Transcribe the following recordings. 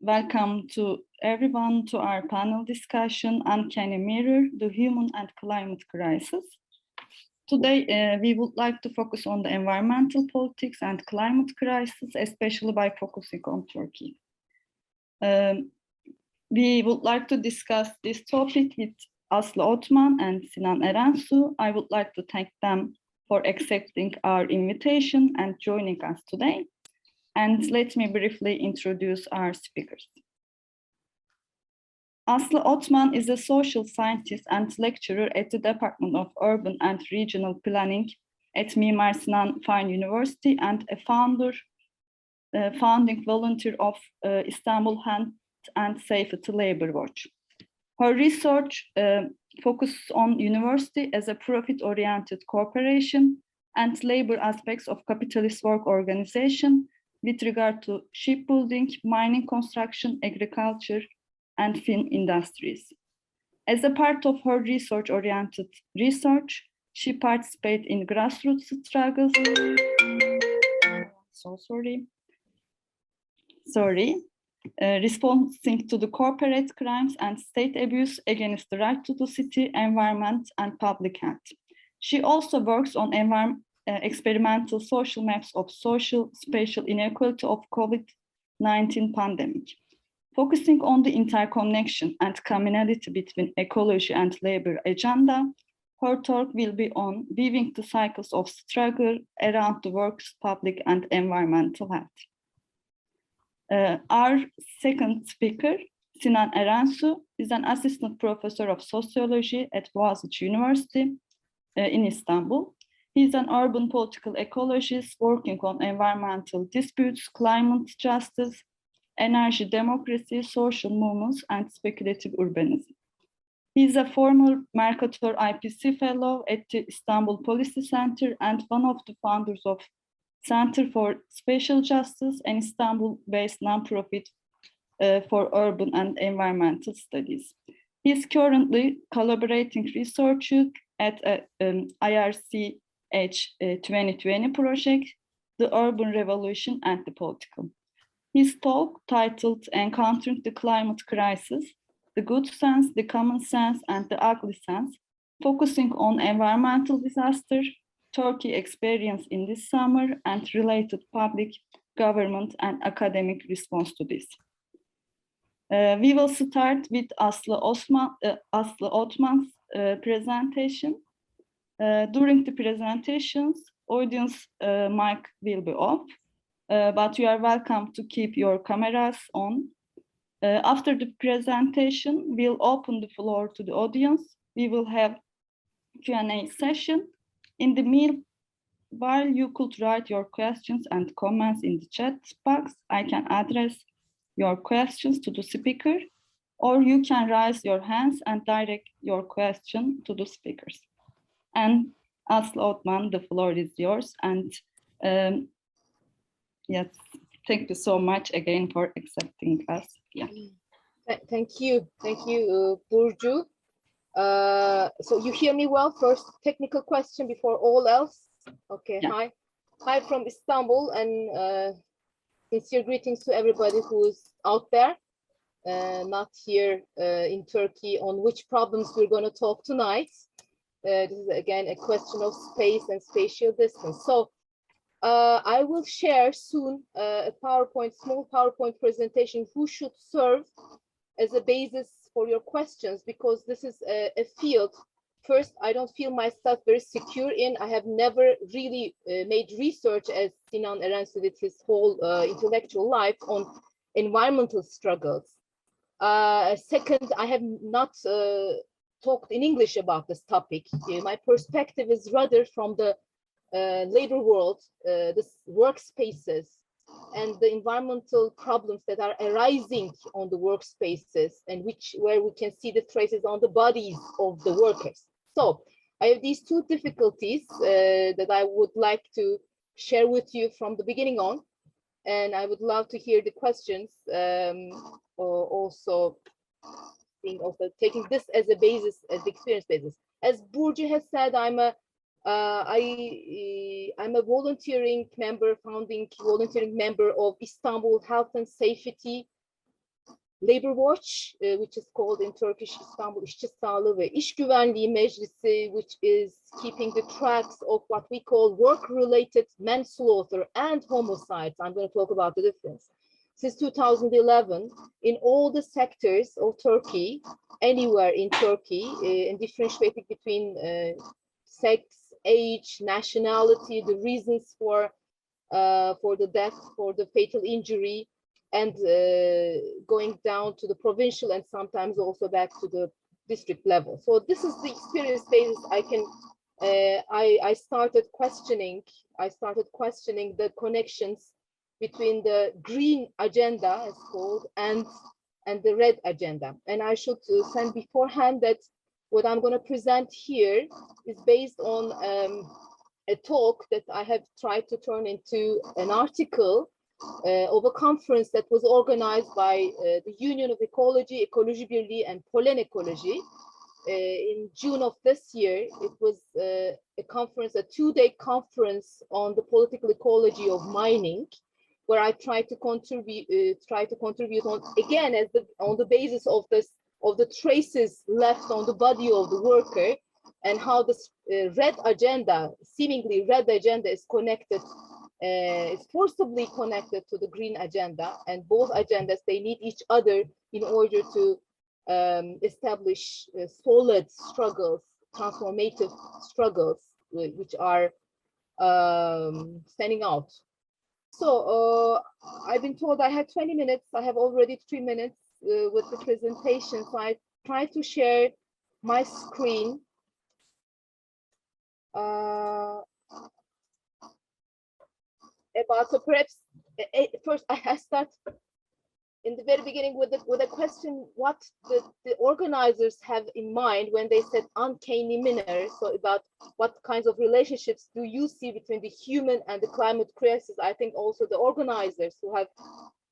welcome to everyone to our panel discussion, Uncanny Mirror, the Human and Climate Crisis. Today, we would like to focus on the environmental politics and climate crisis, especially by focusing on Turkey. We would like to discuss this topic with Asli Odman and Sinan Erensü. I would like to thank them for accepting our invitation and joining us today. And let me briefly introduce our speakers. Asli Odman is a social scientist and lecturer at the Department of Urban and Regional Planning at Mimar Sinan Fine University and a founding volunteer of Istanbul Health and Safety Labor Watch. Her research focuses on university as a profit-oriented corporation and labor aspects of capitalist work organization with regard to shipbuilding, mining construction, agriculture, and film industries. As a part of her research-oriented research, she participates in grassroots struggles. Responding to the corporate crimes and state abuse against the right to the city, environment, and public health. She also works on experimental social maps of social spatial inequality of COVID-19 pandemic. Focusing on the interconnection and communality between ecology and labor agenda, her talk will be on weaving the cycles of struggle around the work's public and environmental health. Our second speaker, Sinan Erensü, is an assistant professor of sociology at Bogazici University in Istanbul. He is an urban political ecologist working on environmental disputes, climate justice, energy democracy, social movements, and speculative urbanism. He is a former Mercator IPC fellow at the Istanbul Policy Center and one of the founders of Center for Spatial Justice, an Istanbul-based nonprofit for urban and environmental studies. He is currently collaborating research at IRCH 2020 project, The Urban Revolution and the Political. His talk, titled Encountering the Climate Crisis, the Good Sense, the Common Sense, and the Ugly Sense, focusing on environmental disaster, Turkey experience in this summer, and related public, government, and academic response to this. We will start with Asli Odman's presentation. During the presentations, audience mic will be off, but you are welcome to keep your cameras on. After the presentation, we'll open the floor to the audience. We will have Q&A session. In the meanwhile, you could write your questions and comments in the chat box. I can address your questions to the speaker, or you can raise your hands and direct your question to the speakers. And Asli Odman, the floor is yours. And yes, thank you so much again for accepting us. Yeah. Thank you, Burcu. So you hear me well? First technical question before all else. Okay, yeah. Hi from Istanbul, and sincere greetings to everybody who is out there, not here in Turkey, on which problems we're going to talk tonight. This is again a question of space and spatial distance. So I will share soon a small PowerPoint presentation who should serve as a basis for your questions, because this is a field. First, I don't feel myself very secure in. I have never really made research as Sinan Erensü did his whole intellectual life on environmental struggles. Second, I have not talked in English about this topic. My perspective is rather from the labor world, the workspaces, and the environmental problems that are arising on the workspaces, and where we can see the traces on the bodies of the workers. So I have these two difficulties that I would like to share with you from the beginning on, and I would love to hear the questions. Also taking this as a basis, as the experience basis. As Burcu has said, I'm a founding volunteering member of Istanbul Health and Safety Labor Watch, which is called in Turkish İstanbul İşçi Sağlığı ve İş Güvenliği Meclisi, which is keeping the tracks of what we call work-related manslaughter and homicides. I'm going to talk about the difference. Since 2011, in all the sectors of Turkey, anywhere in Turkey, and differentiating between sex, age, nationality, the reasons for the death, for the fatal injury, and going down to the provincial and sometimes also back to the district level. So this is the experience basis I can. I started questioning the connections between the green agenda, as called, and the red agenda. And I should send beforehand that what I'm going to present here is based on a talk that I have tried to turn into an article of a conference that was organized by the Union of Ecology, Ekoloji Birliği, and Polen Ecology. In June of this year, it was a conference, a two-day conference on the political ecology of mining, where I tried to contribute on, again, on the basis of the traces left on the body of the worker, and how this red agenda, seemingly red agenda, is connected, is forcibly connected to the green agenda, and both agendas, they need each other in order to establish solid struggles, transformative struggles, which are standing out. So I've been told I had 20 minutes. I have already 3 minutes with the presentation. So I try to share my screen. So perhaps first I start in the very beginning with a question: what the organizers have in mind when they said uncanny manner. So about what kinds of relationships do you see between the human and the climate crisis? I think also the organizers who have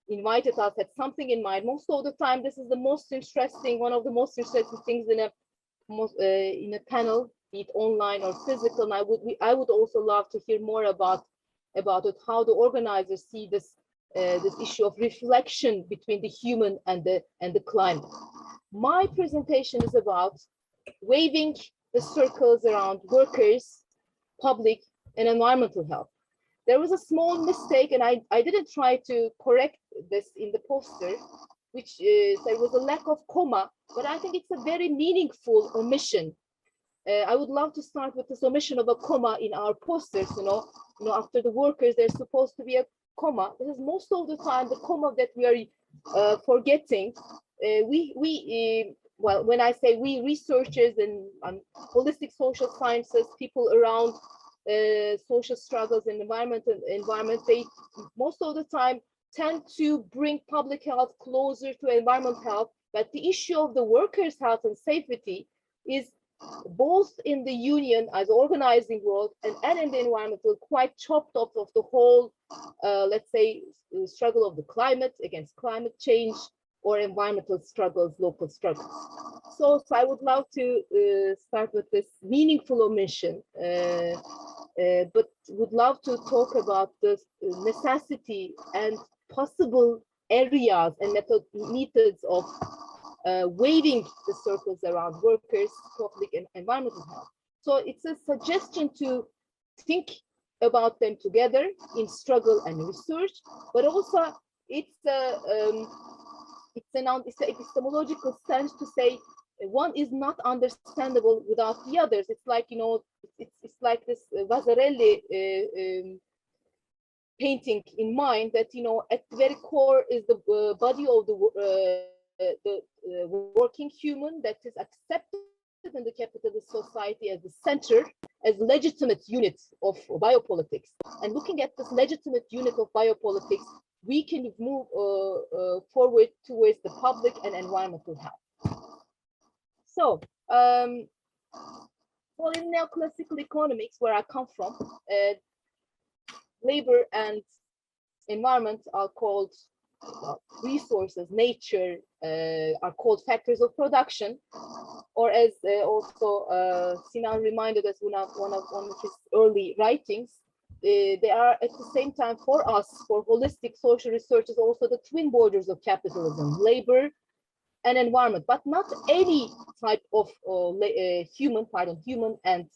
invited us had something in mind. Most of the time, this is the most interesting, one of the most interesting things in a panel, be it online or physical. And I would also love to hear more about it, how the organizers see this issue of reflection between the human and the climate. My presentation is about waving the circles around workers, public, and environmental health. There was a small mistake, and I didn't try to correct this in the poster, which there was a lack of comma, but I think it's a very meaningful omission. I would love to start with this omission of a comma in our posters. You know, after the workers, there's supposed to be a comma. This is most of the time the comma that we are forgetting. Well, when I say we, researchers and holistic social sciences, people around social struggles and environment, they most of the time tend to bring public health closer to environmental health, but the issue of the workers' health and safety is both in the union as organizing world and in the environmental quite chopped off of the whole, let's say, struggle of the climate against climate change or environmental struggles, local struggles. So I would love to start with this meaningful omission, but would love to talk about the necessity and possible areas and methods of waving the circles around workers, public, and environmental health. So it's a suggestion to think about them together in struggle and research, but also it's an epistemological sense to say one is not understandable without the others. It's like, you know, it's like this Vasarely painting in mind that, you know, at the very core is the body of the working human that is accepted in the capitalist society as the center, as legitimate unit of biopolitics. And looking at this legitimate unit of biopolitics, we can move forward towards the public and environmental health. So, well, in neoclassical economics, where I come from, labor and environment are called resources, nature are called factors of production, or as also Sinan reminded us in one of his early writings, they are at the same time for us, for holistic social researchers, also the twin borders of capitalism. Labor and environment, but not any type of human and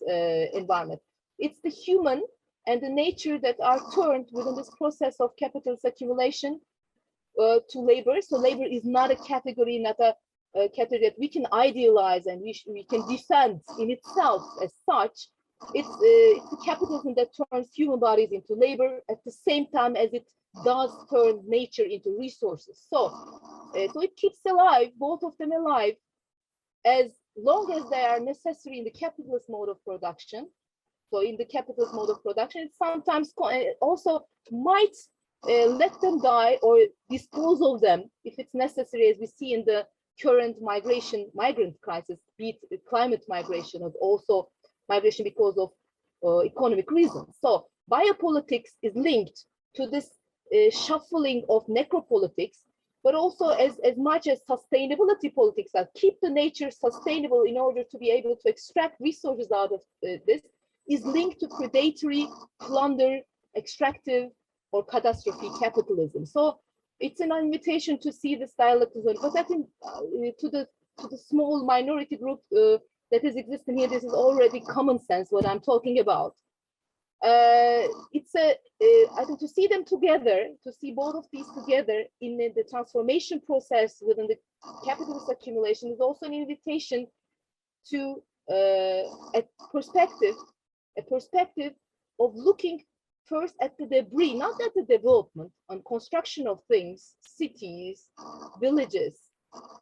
environment. It's the human and the nature that are turned within this process of capitalist accumulation to labor. So labor is not a category, not a category that we can idealize and we can defend in itself as such. It's the capitalism that turns human bodies into labor at the same time as it does turn nature into resources. So it keeps alive, both of them alive, as long as they are necessary in the capitalist mode of production. So in the capitalist mode of production, it sometimes also might let them die or dispose of them if it's necessary, as we see in the current migrant crisis, be it climate migration or also migration because of economic reasons. So biopolitics is linked to this shuffling of necropolitics, but also as much as sustainability politics that keep the nature sustainable in order to be able to extract resources out of this, is linked to predatory, plunder, extractive, or catastrophe capitalism. So it's an invitation to see this dialectism, but I think to the small minority group that is existing here, this is already common sense what I'm talking about. It's I think to see them together, to see both of these together in the transformation process within the capitalist accumulation is also an invitation to a perspective of looking first at the debris, not at the development and construction of things, cities, villages,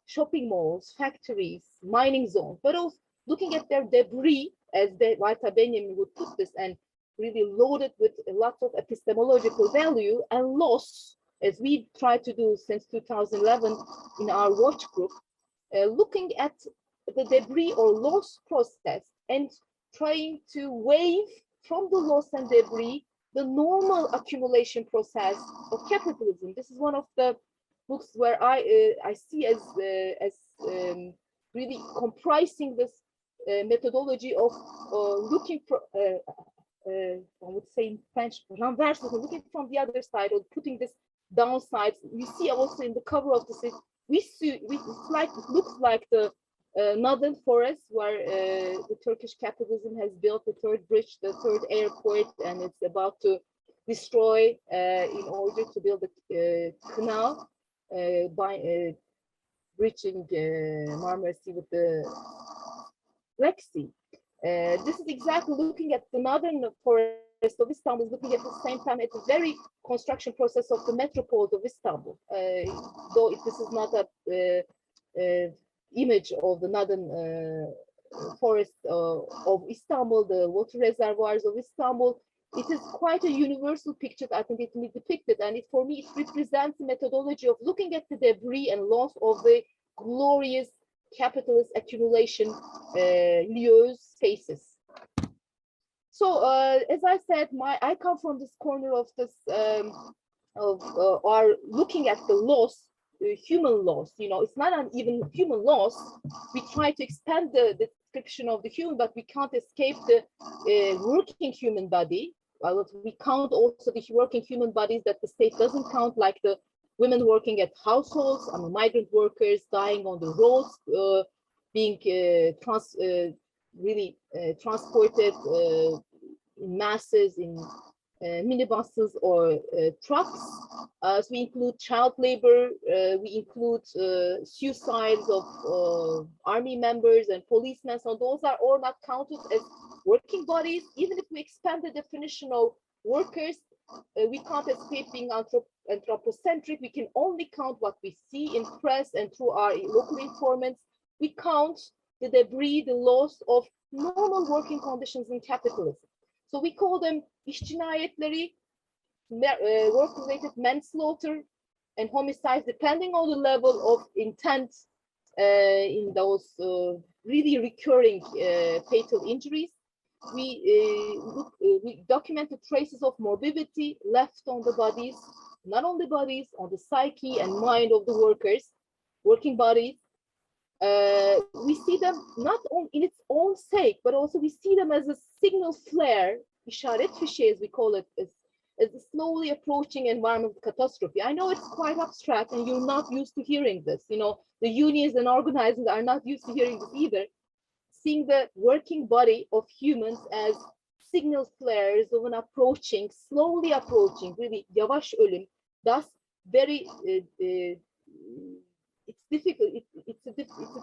shopping malls, factories, mining zones, but also looking at their debris, as Walter Benjamin would put this, and really loaded with a lot of epistemological value and loss, as we try to do since 2011 in our watch group, looking at the debris or loss process and trying to wave from the loss and debris the normal accumulation process of capitalism. This is one of the books where I see as really comprising this methodology of looking for, I would say in French, renversement, looking from the other side or putting this downsides. We see also in the cover of this, it looks like the northern forest where the Turkish capitalism has built the third bridge, the third airport, and it's about to destroy in order to build a canal by bridging Marmara Sea with the Black Sea. This is exactly looking at the northern forest of Istanbul, is looking at the same time at the very construction process of the metropole of Istanbul. Though this is not a image of the northern forest of Istanbul, the water reservoirs of Istanbul, it is quite a universal picture. I think it can be depicted, and for me, it represents the methodology of looking at the debris and loss of the glorious capitalist accumulation lieux spaces. So as I said, I come from this corner of this are looking at the loss, human loss. You know, it's not an even human loss. We try to expand the description of the human, but we can't escape the working human body. Well, we count also the working human bodies that the state doesn't count, like the women working at households, migrant workers dying on the roads, being transported in masses in minibuses or trucks. So we include child labor, we include suicides of army members and policemen. So those are all not counted as working bodies. Even if we expand the definition of workers, we can't escape being anthropocentric. We can only count what we see in press and through our local informants. We count the debris, the loss of normal working conditions in capitalism. So we call them iş cinayetleri, work-related manslaughter, and homicides, depending on the level of intent in those really recurring fatal injuries. We document the traces of morbidity left on the bodies, not on the bodies, on the psyche and mind of the workers, working bodies. We see them not in its own sake, but also we see them as a signal flare, işaret fişeği as we call it, as as a slowly approaching environmental catastrophe. I know it's quite abstract and you're not used to hearing this. You know, the unions and organizers are not used to hearing this either. Seeing the working body of humans as signal flares of an approaching, slowly approaching, really yavaş ölüm, thus very, it's difficult, it's a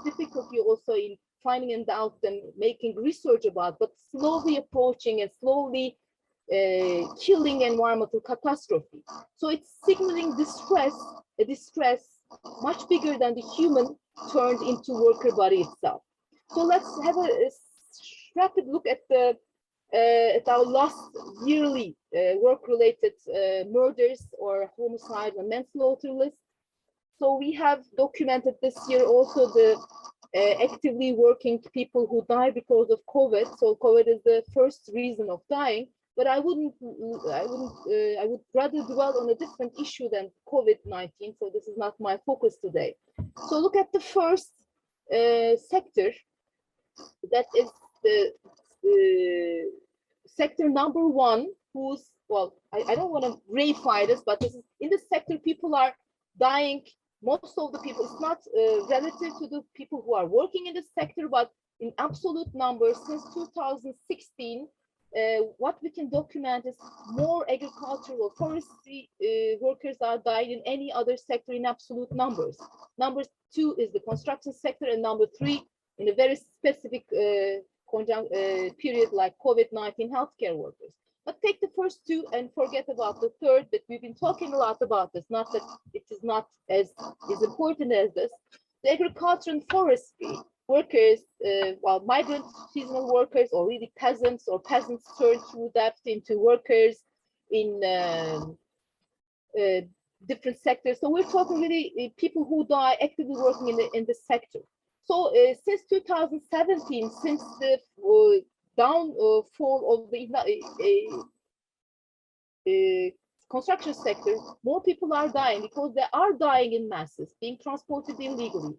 difficulty also in finding out and making research about, but slowly approaching and slowly killing environmental catastrophe. So it's signaling distress, a distress much bigger than the human turned into worker body itself. So let's have a rapid look at the at our last yearly work-related murders or homicide and manslaughter list. So we have documented this year also the actively working people who die because of COVID. So COVID is the first reason of dying, but I would rather dwell on a different issue than COVID-19. So this is not my focus today. So look at the first sector, that is the sector number one, who's, well, I don't want to reify this, but this is in the sector people are dying. Most of the people, it's not relative to the people who are working in the sector, but in absolute numbers since 2016, what we can document is more agricultural forestry workers are dying in any other sector in absolute numbers. Number two is the construction sector, and number three, in a very specific period like COVID-19 healthcare workers. But take the first two and forget about the third, that we've been talking a lot about this, not that it is not as important as this. The agriculture and forestry workers, while migrant seasonal workers, or really peasants, or peasants turned through that into workers in different sectors. So we're talking really people who die actively working in the sector. So since 2017, since the downfall of the construction sector, more people are dying because they are dying in masses, being transported illegally,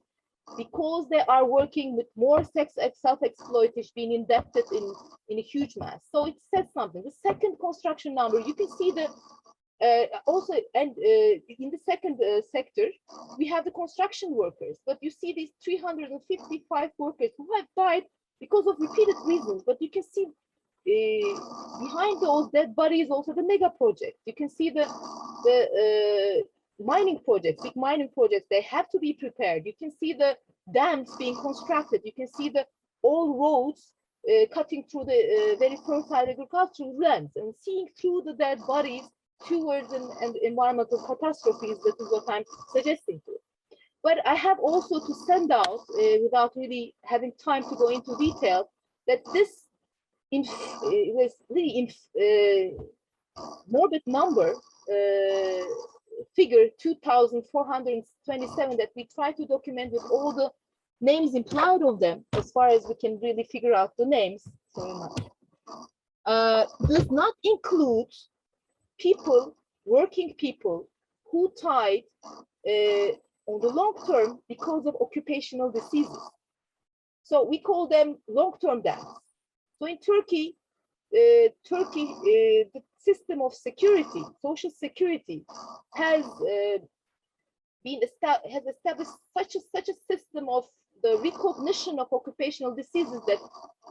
because they are working with more self-exploitation, being indebted in a huge mass. So it says something. The second construction number, you can see the also, and in the second sector, we have the construction workers, but you see these 355 workers who have died because of repeated reasons. But you can see behind those dead bodies also the mega project. You can see the mining projects, big mining projects, they have to be prepared. You can see the dams being constructed. You can see the old roads cutting through the very fertile agricultural lands, and seeing through the dead bodies towards an environmental catastrophes. That is what I'm suggesting to. But I have also to send out, without really having time to go into detail, that this was really morbid number, figure 2,427, that we try to document with all the names implied of them, as far as we can really figure out the names. Sorry, does not include people, working people, who died on the long term because of occupational diseases. So we call them long-term deaths. So in Turkey, the system of security, social security, has established such a system of the recognition of occupational diseases, that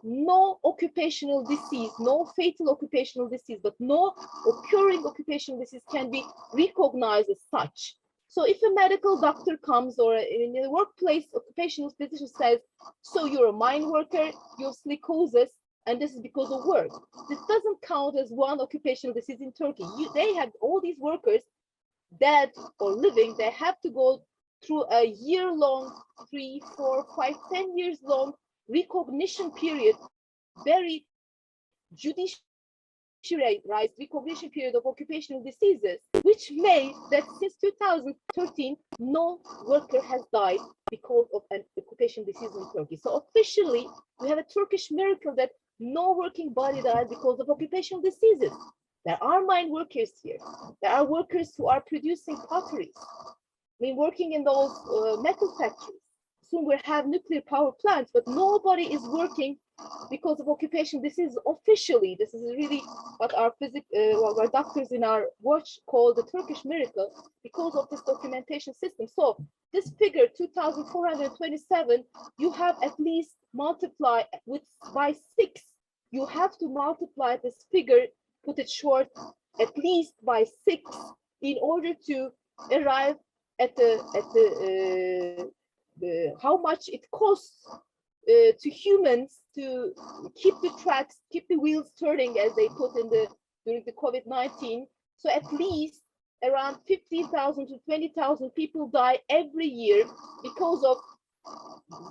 no occupational disease, no fatal occupational disease, but no occurring occupational disease can be recognized as such. So if a medical doctor comes, or in the workplace occupational physician says, so you're a mine worker, you have silicosis, and this is because of work, this doesn't count as one occupational disease in Turkey. They have all these workers, dead or living, they have to go through a year-long, 3, 4, 5, 10 years long recognition period, very judicialized recognition period of occupational diseases, which made that since 2013, no worker has died because of an occupational disease in Turkey. So officially, we have a Turkish miracle that no working body died because of occupational diseases. There are mine workers here. There are workers who are producing potteries. I mean, working in those metal factories. Soon we'll have nuclear power plants, but nobody is working because of occupation. This is officially, this is really what our our doctors in our watch call the Turkish miracle, because of this documentation system. So this figure 2,427, you have at least multiply by 6. You have to multiply this figure, put it short, at least by 6 in order to arrive at how much it costs to humans to keep the tracks, keep the wheels turning, as they put in during the COVID-19. So at least around 15,000 to 20,000 people die every year because of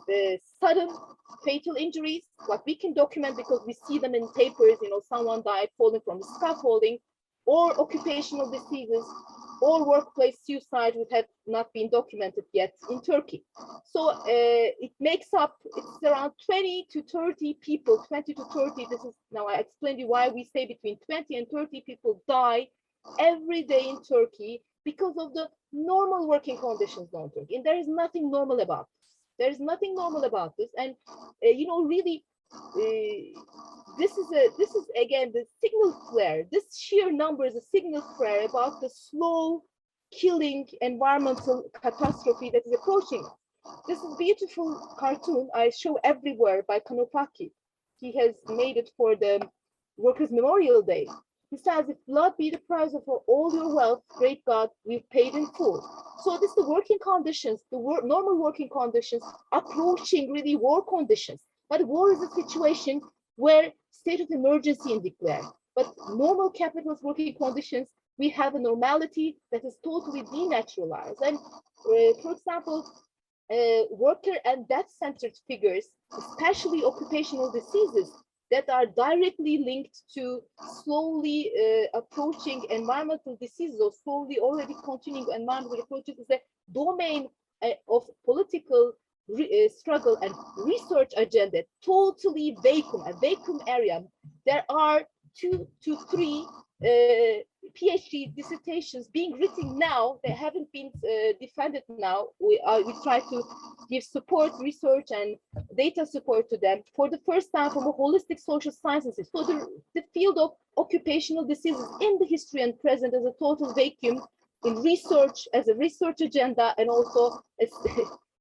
the sudden fatal injuries, what we can document because we see them in papers, someone died falling from the scaffolding, or occupational diseases, or workplace suicide, which have not been documented yet in Turkey. So it makes up, it's around 20 to 30 people, 20 to 30, this is, now I explained you why we say between 20 and 30 people die every day in Turkey because of the normal working conditions in Turkey. And there is nothing normal about this. There is nothing normal about this. And, really, this is again the signal flare. This sheer number is a signal flare about the slow killing environmental catastrophe that is approaching us. This is a beautiful cartoon I show everywhere by Kanopaki. He has made it for the Workers' Memorial Day. He says, if blood be the price of all your wealth, great God, we've paid in full. So this is the working conditions, normal working conditions approaching really war conditions. But war is a situation where state of emergency is declared. But normal capitalist working conditions, we have a normality that is totally denaturalized. And for example, worker and death-centered figures, especially occupational diseases, that are directly linked to slowly approaching environmental diseases or slowly already continuing environmental approaches, is a domain of political struggle and research agenda, totally a vacuum area. There are 2 to 3 PhD dissertations being written now. They haven't been defended now. We try to give support, research, and data support to them for the first time from a holistic social sciences. So the field of occupational diseases in the history and present as a total vacuum in research, as a research agenda, and also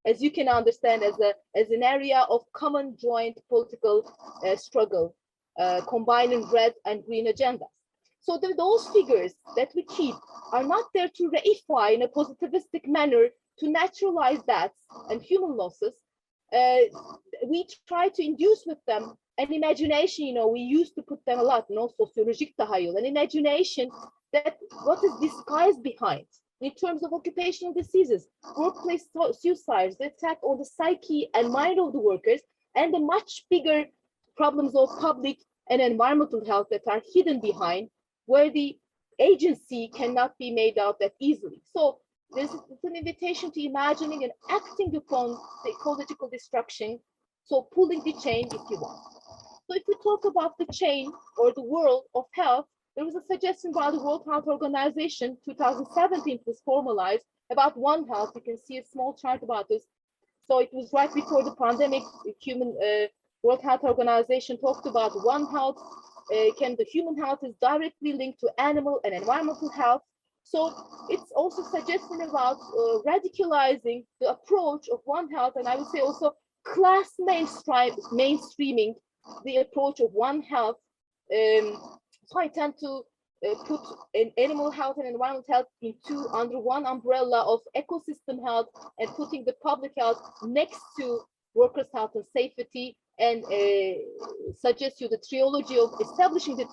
as you can understand, as an area of common joint political struggle, combining red and green agendas. So those figures that we keep are not there to reify in a positivistic manner to naturalize deaths and human losses. We try to induce with them an imagination, we used to put them a lot, sosyolojik tahayyül, an imagination that what is disguised behind in terms of occupational diseases, workplace suicides, the attack on the psyche and mind of the workers, and the much bigger problems of public and environmental health that are hidden behind, where the agency cannot be made out that easily. So it's an invitation to imagining and acting upon the ecological destruction, so pulling the chain if you want. So if we talk about the chain or the world of health, there was a suggestion by the World Health Organization, 2017 it was formalized, about One Health. You can see a small chart about this. So it was right before the pandemic, World Health Organization talked about One Health. The human health is directly linked to animal and environmental health. So it's also suggesting about radicalizing the approach of One Health, and I would say also class mainstreaming the approach of One Health. So I tend to put animal health and environmental health under one umbrella of ecosystem health, and putting the public health next to workers' health and safety, and suggest you the trilogy of establishing the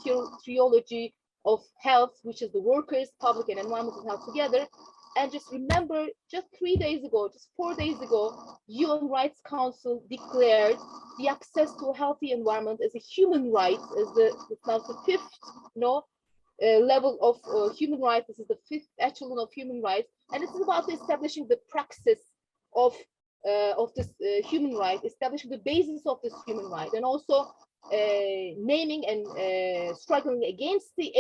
trilogy of health, which is the workers, public, and environmental health together. And just remember, just 4 days ago, UN Rights Council declared the access to a healthy environment as a human right, as now the fifth level of human rights. This is the 5th echelon of human rights, and this is about establishing the praxis of this human right, establishing the basis of this human right, and also naming and struggling against the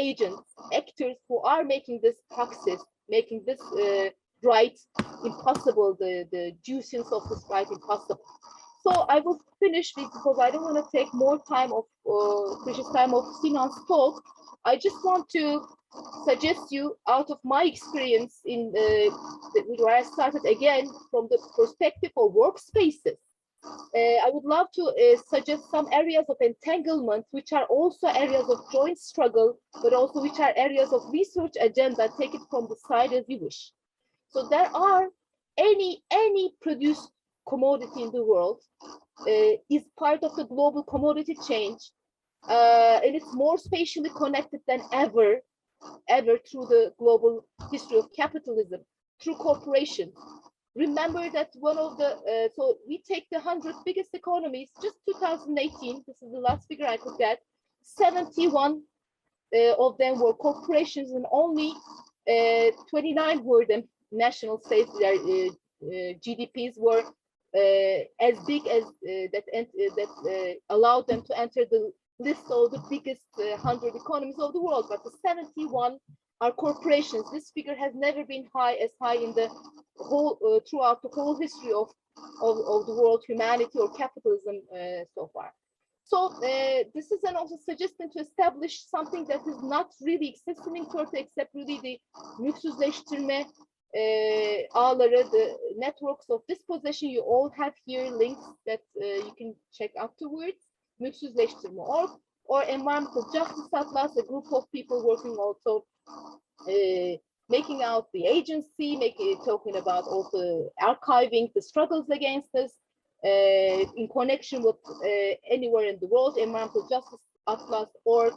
actors who are making this praxis, making this right impossible, the juicings of this right impossible. So I will finish because I don't want to take more time of precious time of Sinan's talk. I just want to suggest you out of my experience in where I started again from the perspective of workspaces. I would love to suggest some areas of entanglement, which are also areas of joint struggle, but also which are areas of research agenda. Take it from the side as you wish. So there are any produced commodity in the world is part of the global commodity change, and it's more spatially connected than ever through the global history of capitalism, through cooperation. Remember that one of the, so we take the 100 biggest economies, just 2018, this is the last figure I could get, 71 of them were corporations and only 29 were them national states. Their GDPs were as big as that allowed them to enter the list of the biggest 100 economies of the world, but the 71 are corporations. This figure has never been as high in the whole throughout the whole history of the world, humanity or capitalism so far. So this is an also suggestion to establish something that is not really existing in Turkey except really the mülksüzleştirme ağları, the networks of dispossession. You all have here links that you can check afterwards. Mülksüzleştirme.org or Environmental Justice Atlas, a group of people working also making out the agency, talking about also archiving the struggles against us in connection with anywhere in the world, Environmental Justice Atlas org,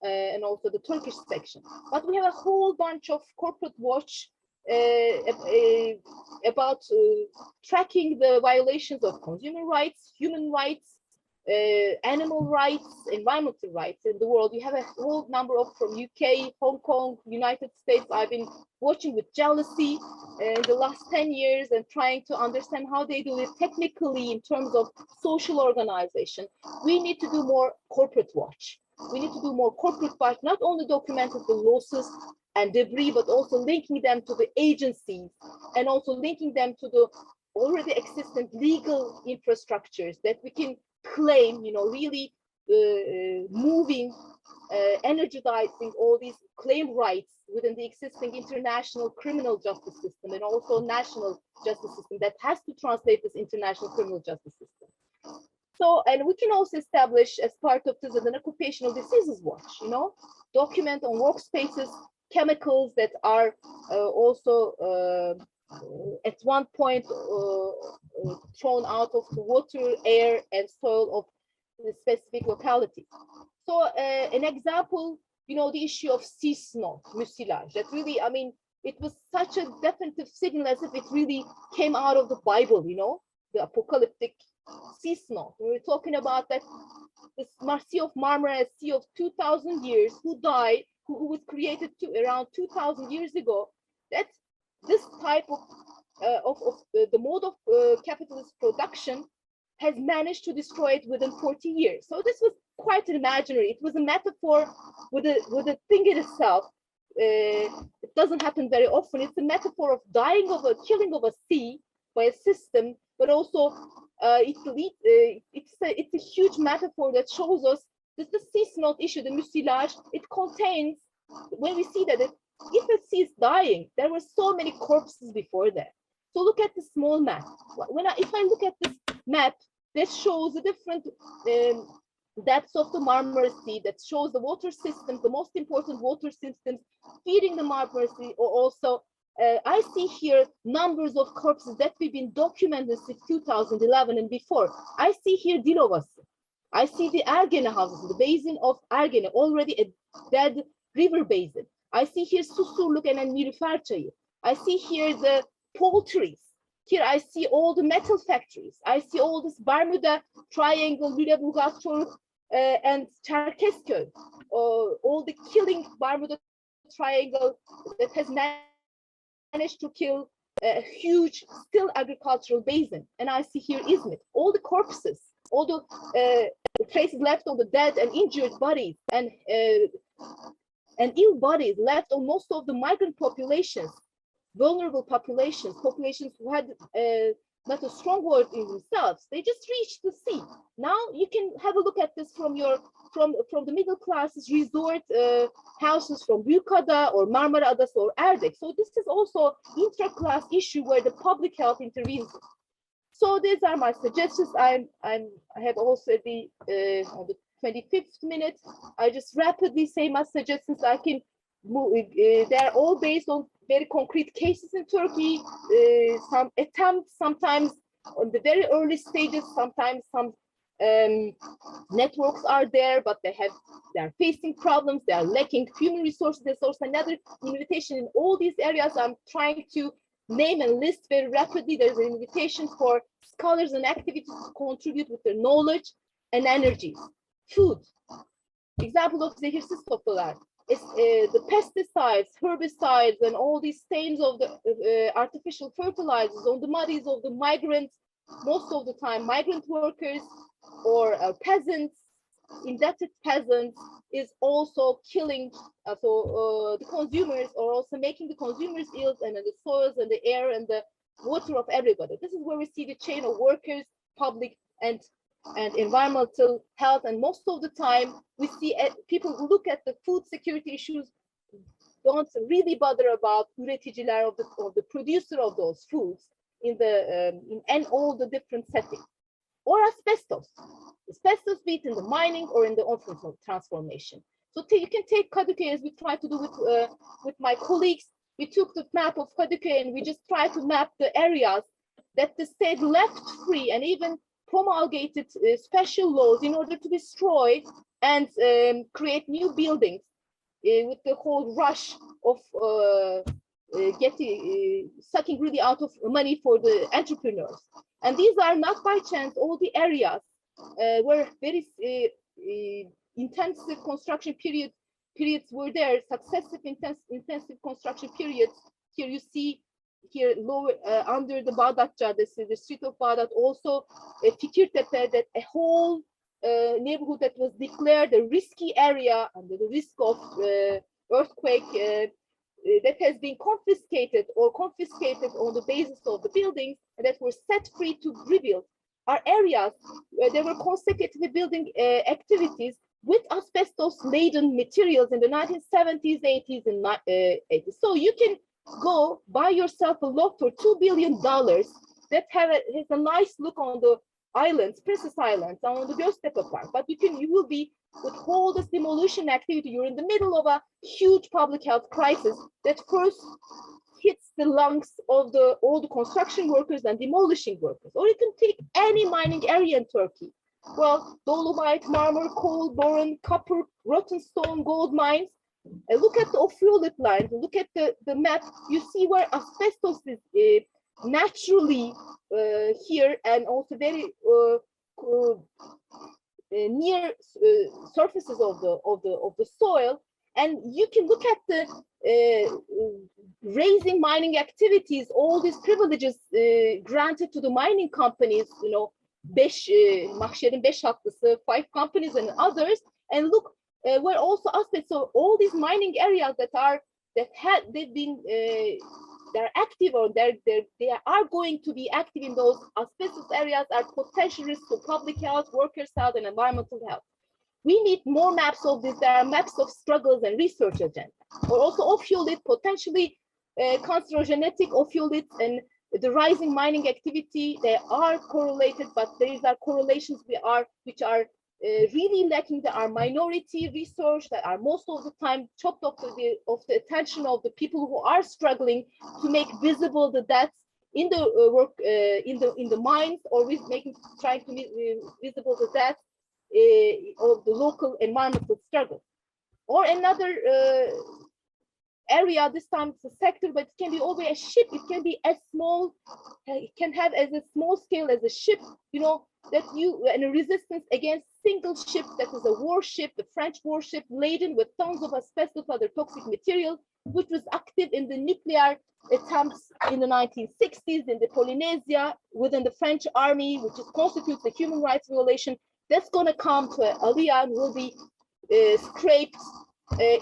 and also the Turkish section. But we have a whole bunch of corporate watch about tracking the violations of consumer rights, human rights, animal rights, environmental rights in the world. You have a whole number of from UK, Hong Kong, United States. I've been watching with jealousy in the last 10 years and trying to understand how they do it technically in terms of social organization. We need to do more corporate watch. We need to do more corporate watch, not only documenting the losses and debris, but also linking them to the agencies and also linking them to the already existent legal infrastructures that we can claim, you know, really moving, energizing all these claim rights within the existing international criminal justice system and also national justice system that has to translate this international criminal justice system. So, and we can also establish as part of this an occupational diseases watch, you know, document on workspaces, chemicals that are also at one point thrown out of the water, air, and soil of the specific locality. So an example, you know, the issue of sea snow, mucilage, that really, I mean, it was such a definitive signal as if it really came out of the Bible, you know, the apocalyptic sea snow. We were talking about that this Sea of Marmara, a sea of 2,000 years, who died, who was created around 2,000 years ago. That this type of the mode of capitalist production has managed to destroy it within 40 years. So this was quite imaginary. It was a metaphor with a thing in itself. It doesn't happen very often. It's a metaphor of killing of a sea by a system, but also it's a huge metaphor that shows us that the sea snow issue, the mucilage, it contains, when we see that if a sea is dying, there were so many corpses before that. So look at the small map. If I look at this map, that shows the different depths of the Marmara Sea, that shows the water systems, the most important water systems feeding the Marmara Sea, or also I see here numbers of corpses that we've been documented since 2011 and before. I see here Dilovası. I see the Ergene houses, the basin of Ergene, already a dead river basin. I see here Susurluk and Nilüfer Çayı. I see here the poultries. Here I see all the metal factories. I see all this Bermuda Triangle, Lüleburgaz, Çoruk, and Çerkezköy. All the killing Bermuda Triangle that has managed to kill a huge still agricultural basin. And I see here Izmit, all the corpses, all the traces left on the dead and injured bodies and ill bodies left on most of the migrant populations, vulnerable populations who had not a strong word in themselves. They just reach the sea. Now you can have a look at this from the middle classes resort houses from Büyükada or Marmara Adası or Erdek. So this is also intra-class issue where the public health intervenes. So these are my suggestions. I have also on the 25th minute. I just rapidly say my suggestions. I can move. They're all based on very concrete cases in Turkey. Some attempts, sometimes on the very early stages. Sometimes some networks are there, but they're facing problems. They are lacking human resources. There's also another invitation in all these areas. I'm trying to name and list very rapidly. There's an invitation for scholars and activities to contribute with their knowledge and energies. Food. Example of zehirsiz topralar. The pesticides, herbicides, and all these stains of the artificial fertilizers on the bodies of the migrants, most of the time migrant workers or peasants, indebted peasants, is also killing. The consumers are also making the consumers ill, and the soils and the air and the water of everybody. This is where we see the chain of workers, public and environmental health. And most of the time we see people who look at the food security issues don't really bother about üreticiler of the producer of those foods in all the different settings. Or asbestos, be it in the mining or in the oil transformation. So you can take Kadıköy, as we try to do with my colleagues. We took the map of Kadıköy and we just tried to map the areas that the state left free and even promulgated special laws in order to destroy and create new buildings with the whole rush of sucking really out of money for the entrepreneurs. And these are not by chance all the areas where very intensive construction periods were there, successive intensive construction periods. Here you see lower under the Bağdat Caddesi, the street of Bağdat, also Fikirtepe, that a whole neighborhood that was declared a risky area under the risk of earthquake that has been confiscated on the basis of the buildings that were set free to rebuild, are areas where there were consecutive building activities with asbestos-laden materials in the 1970s, 80s, and 80s. So you can go buy yourself a lot for $2 billion that has a nice look on the islands, Princess Islands, on the Göztepe Park, but you will be with all this demolition activity. You're in the middle of a huge public health crisis that first hits the lungs of all the construction workers and demolishing workers. Or you can take any mining area in Turkey. Well, dolomite, marmor, coal, boron, copper, rotten stone, gold mines. Look at the ophiolite lines, look at the map, you see where asbestos is naturally here and also very near surfaces of the soil. And you can look at the raising mining activities, all these privileges granted to the mining companies, you know, Mahşer'in 5 haklısı, 5 companies and others, and look where also asbestos. So all these mining areas they're active, or they are going to be active in those asbestos areas, are potential risks to public health, workers' health, and environmental health. We need more maps of this. There are maps of struggles and research agenda, or also ophiolite, potentially carcinogenetic ophiolites, and the rising mining activity. They are correlated, but there are correlations which are really lacking. There are minority research that are most of the time chopped off of the attention of the people who are struggling to make visible the deaths in the work in the mines, or trying to make visible the deaths of the local environmental struggle. Or another area, this time it's a sector, but it can be always a ship. It can be as small, it can have as a small scale as a ship, you know, that and a resistance against single ship that is a warship, the French warship laden with tons of asbestos, other toxic material, which was active in the nuclear attempts in the 1960s in the Polynesia within the French army, which constitutes a human rights violation. That's going to come to Aliyah and will be scraped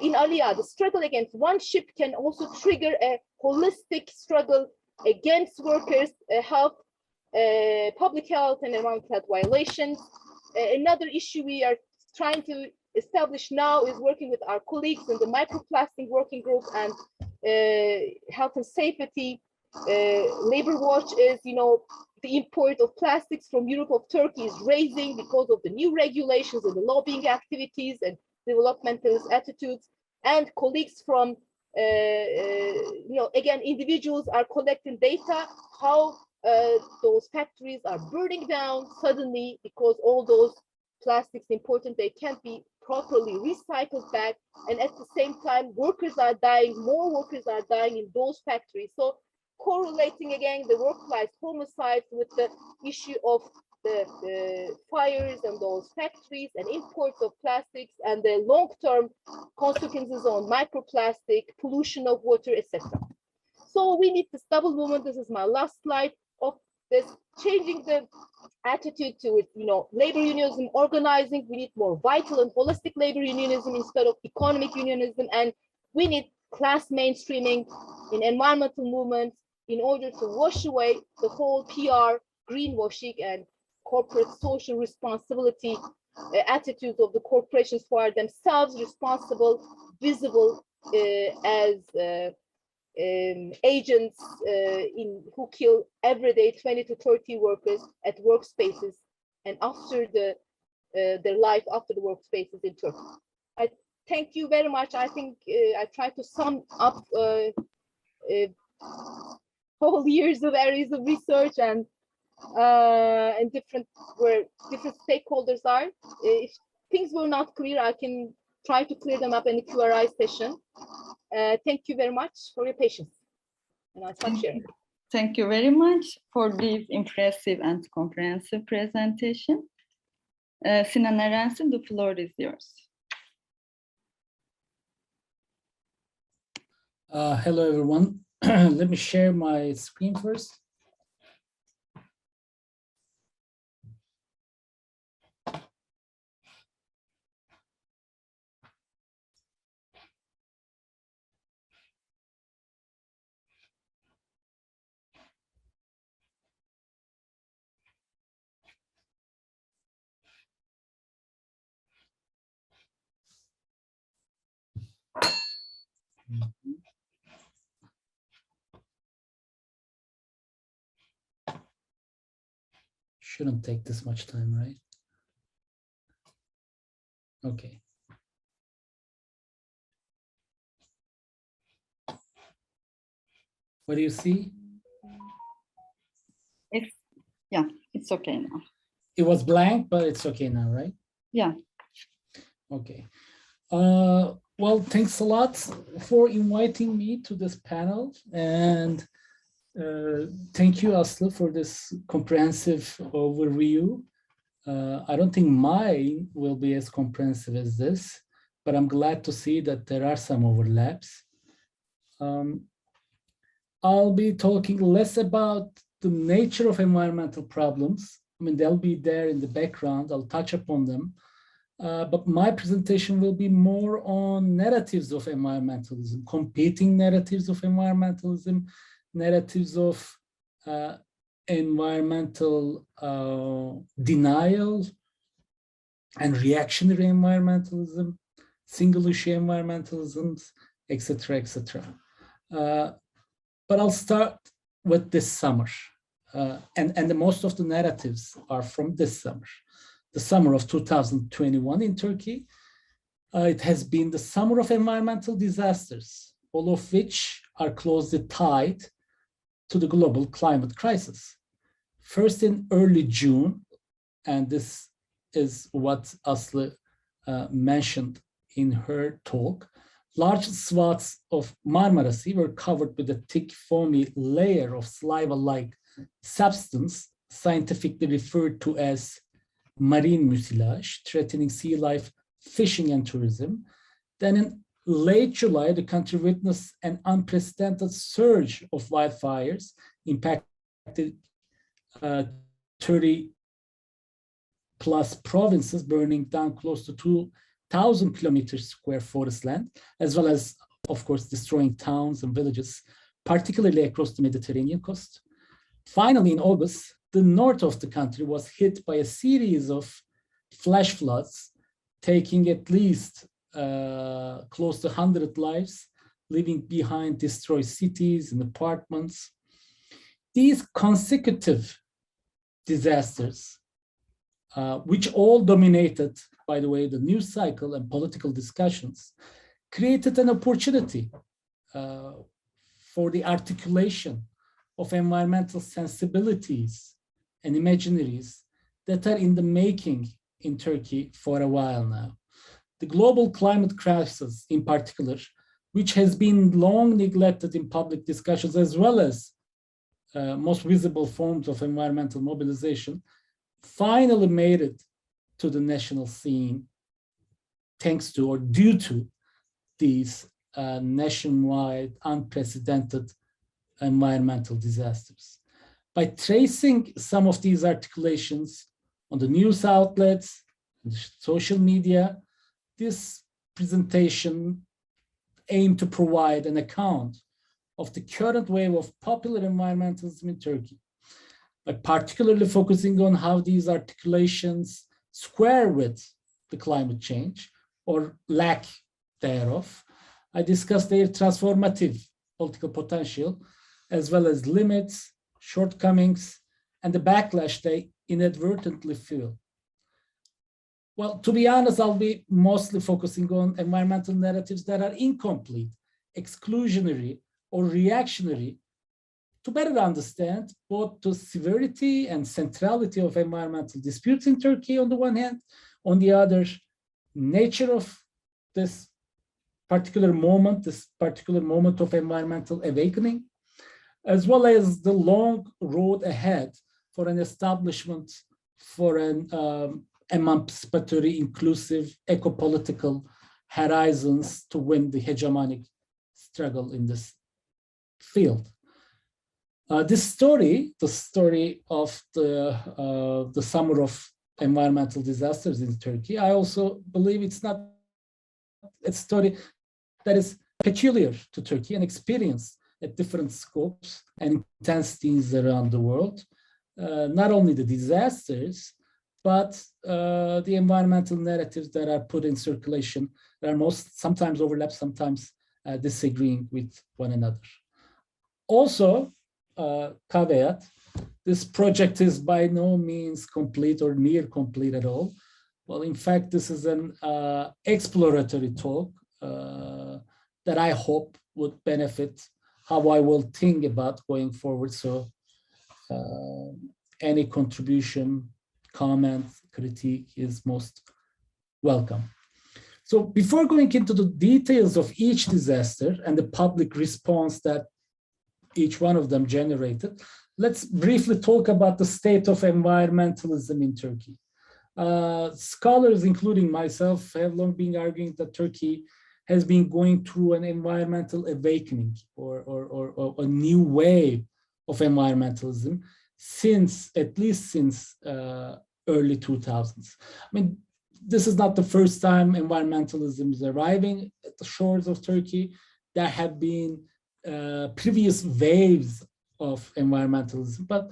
in Aliyah. The struggle against one ship can also trigger a holistic struggle against workers' health public health and environmental health violations. Another issue we are trying to establish now is working with our colleagues in the microplastic working group and health and safety. Labor Watch is, the import of plastics from Europe of Turkey is raising because of the new regulations and the lobbying activities and developmentalist attitudes. And colleagues from, again, individuals are collecting data, how those factories are burning down suddenly because all those plastics important, they can't be properly recycled back. And at the same time, workers are dying, more workers are dying in those factories. So correlating again the workplace homicides with the issue of the fires and those factories and imports of plastics and the long-term consequences on microplastic, pollution of water, etc. So we need this double movement. This is my last slide of this, changing the attitude to it, labor unionism, organizing. We need more vital and holistic labor unionism instead of economic unionism. And we need class mainstreaming in environmental movements in order to wash away the whole PR, greenwashing, and corporate social responsibility attitudes of the corporations who are themselves responsible, visible as agents who kill every day 20 to 30 workers at workspaces and after their life after the workspaces in Turkey. I thank you very much. I think I tried to sum up whole years of areas of research and different where different stakeholders are. If things were not clear, I can try to clear them up in the Q&A session. Thank you very much for your patience. And I'll stop sharing. Thank you very much for this impressive and comprehensive presentation. Sinan Erensü, the floor is yours. Hello, everyone. Let me share my screen first. Shouldn't take this much time, right? Okay. What do you see? It's okay now. It was blank, but it's okay now, right? Yeah. Okay. Well, thanks a lot for inviting me to this panel, and thank you, Asli, for this comprehensive overview. I don't think mine will be as comprehensive as this, but I'm glad to see that there are some overlaps. I'll be talking less about the nature of environmental problems. I mean, they'll be there in the background. I'll touch upon them. But my presentation will be more on narratives of environmentalism, competing narratives of environmentalism, narratives of environmental denial and reactionary environmentalism, single issue environmentalisms, etc., etc. But I'll start with this summer. And most of the narratives are from this summer. The summer of 2021 in Turkey. It has been the summer of environmental disasters, all of which are closely tied to the global climate crisis. First in early June, and this is what Asli mentioned in her talk, large swaths of Marmara Sea were covered with a thick foamy layer of saliva-like substance, scientifically referred to as marine mucilage, threatening sea life, fishing, and tourism. Then in late July, the country witnessed an unprecedented surge of wildfires, impacted 30 plus provinces, burning down close to 2,000 kilometers square forest land, as well as, of course, destroying towns and villages, particularly across the Mediterranean coast. Finally, in August, the north of the country was hit by a series of flash floods, taking at least close to 100 lives, leaving behind destroyed cities and apartments. These consecutive disasters, which all dominated, by the way, the news cycle and political discussions, created an opportunity for the articulation of environmental sensibilities and imaginaries that are in the making in Turkey for a while now. The global climate crisis in particular, which has been long neglected in public discussions, as well as most visible forms of environmental mobilization, finally made it to the national scene thanks to or due to these nationwide unprecedented environmental disasters. By tracing some of these articulations on the news outlets, social media, this presentation aimed to provide an account of the current wave of popular environmentalism in Turkey, by particularly focusing on how these articulations square with the climate change or lack thereof. I discussed their transformative political potential, as well as limits, shortcomings, and the backlash they inadvertently feel. Well, to be honest, I'll be mostly focusing on environmental narratives that are incomplete, exclusionary, or reactionary, to better understand both the severity and centrality of environmental disputes in Turkey on the one hand, on the other, nature of this particular moment of environmental awakening, as well as the long road ahead for an establishment for an emancipatory, inclusive, eco-political horizons to win the hegemonic struggle in this field. This story, the story of the summer of environmental disasters in Turkey, I also believe it's not a story that is peculiar to Turkey and experienced at different scopes and intensities around the world. Not only the disasters, but the environmental narratives that are put in circulation that are sometimes overlap, sometimes disagreeing with one another. Also, caveat, this project is by no means complete or near complete at all. Well, in fact, this is an exploratory talk that I hope would benefit how I will think about going forward. So any contribution, comment, critique is most welcome. So before going into the details of each disaster and the public response that each one of them generated, let's briefly talk about the state of environmentalism in Turkey. Scholars, including myself, have long been arguing that Turkey has been going through an environmental awakening or a new wave of environmentalism at least since early 2000s. I mean, this is not the first time environmentalism is arriving at the shores of Turkey. There have been previous waves of environmentalism, but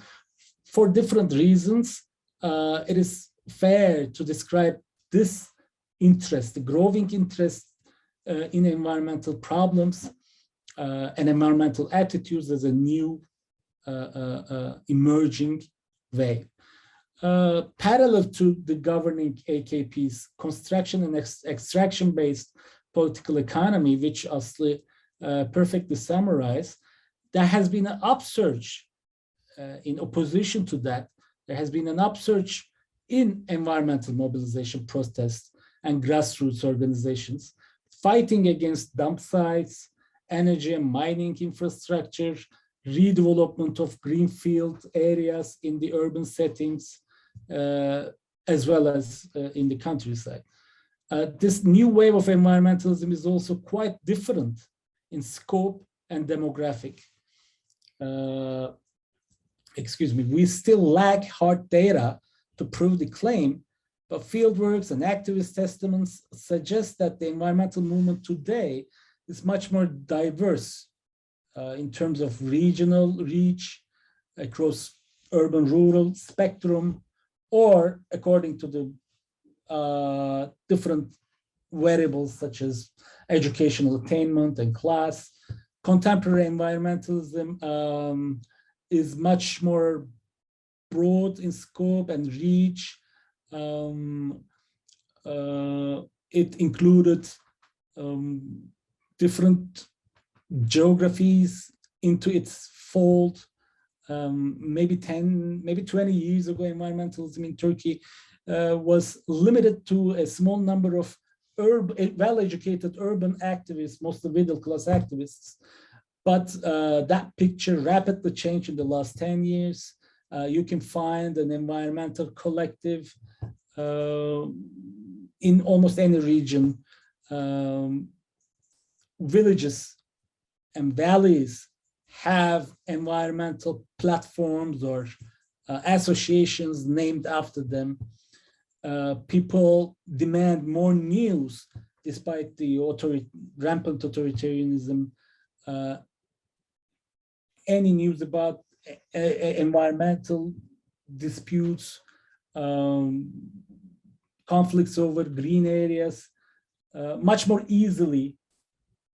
for different reasons, it is fair to describe this interest, the growing interest in environmental problems and environmental attitudes as a new emerging wave. Parallel to the governing AKP's construction and extraction-based political economy, which Asli perfectly summarized, there has been an upsurge in opposition to that. There has been an upsurge in environmental mobilization protests and grassroots organizations fighting against dump sites, energy and mining infrastructure, redevelopment of greenfield areas in the urban settings, as well as in the countryside. This new wave of environmentalism is also quite different in scope and demographic. We still lack hard data to prove the claim, but fieldworks and activist testaments suggest that the environmental movement today is much more diverse in terms of regional reach across urban-rural spectrum, or according to the different variables such as educational attainment and class. Contemporary environmentalism is much more broad in scope and reach. It included different geographies into its fold. Maybe 20 years ago, environmentalism in Turkey was limited to a small number of well-educated urban activists, mostly middle-class activists. But that picture rapidly changed in the last 10 years. You can find an environmental collective in almost any region. Villages and valleys have environmental platforms or associations named after them. People demand more news despite the rampant authoritarianism. Any news about environmental disputes, conflicts over green areas, much more easily.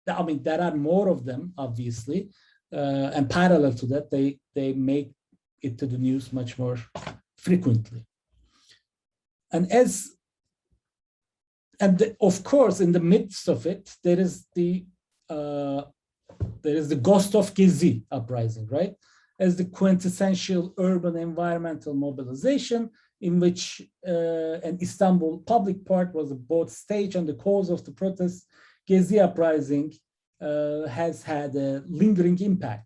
I mean, there are more of them, obviously, and parallel to that, they make it to the news much more frequently. And of course, in the midst of it, there is the ghost of Gezi uprising, right? As the quintessential urban environmental mobilization in which an Istanbul public park was both stage and the cause of the protests. Gezi uprising has had a lingering impact.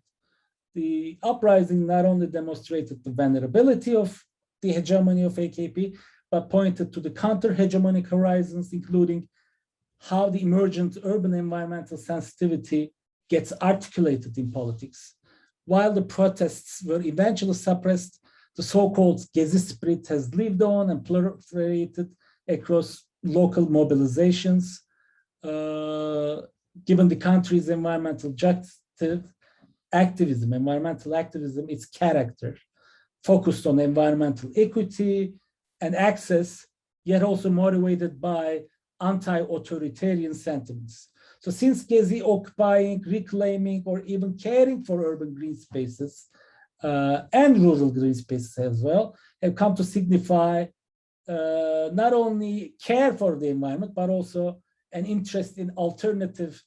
The uprising not only demonstrated the vulnerability of the hegemony of AKP, but pointed to the counter-hegemonic horizons, including how the emergent urban environmental sensitivity gets articulated in politics. While the protests were eventually suppressed, the so-called Gezi spirit has lived on and proliferated across local mobilizations. Given the country's environmental activism, its character, focused on environmental equity and access, yet also motivated by anti-authoritarian sentiments. So since Gezi occupying, reclaiming, or even caring for urban green spaces and rural green spaces as well, have come to signify not only care for the environment, but also an interest in alternative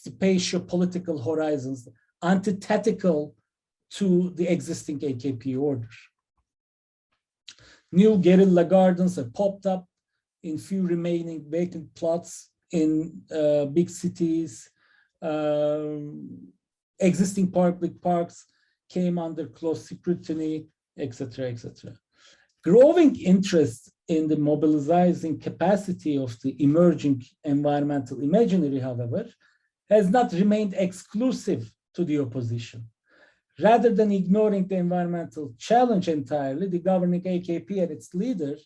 spatio-political horizons, antithetical to the existing AKP order. New guerrilla gardens have popped up in few remaining vacant plots in big cities. Existing public parks came under close scrutiny, etc., etc. Growing interest in the mobilizing capacity of the emerging environmental imaginary, however, has not remained exclusive to the opposition. Rather than ignoring the environmental challenge entirely, the governing AKP and its leader,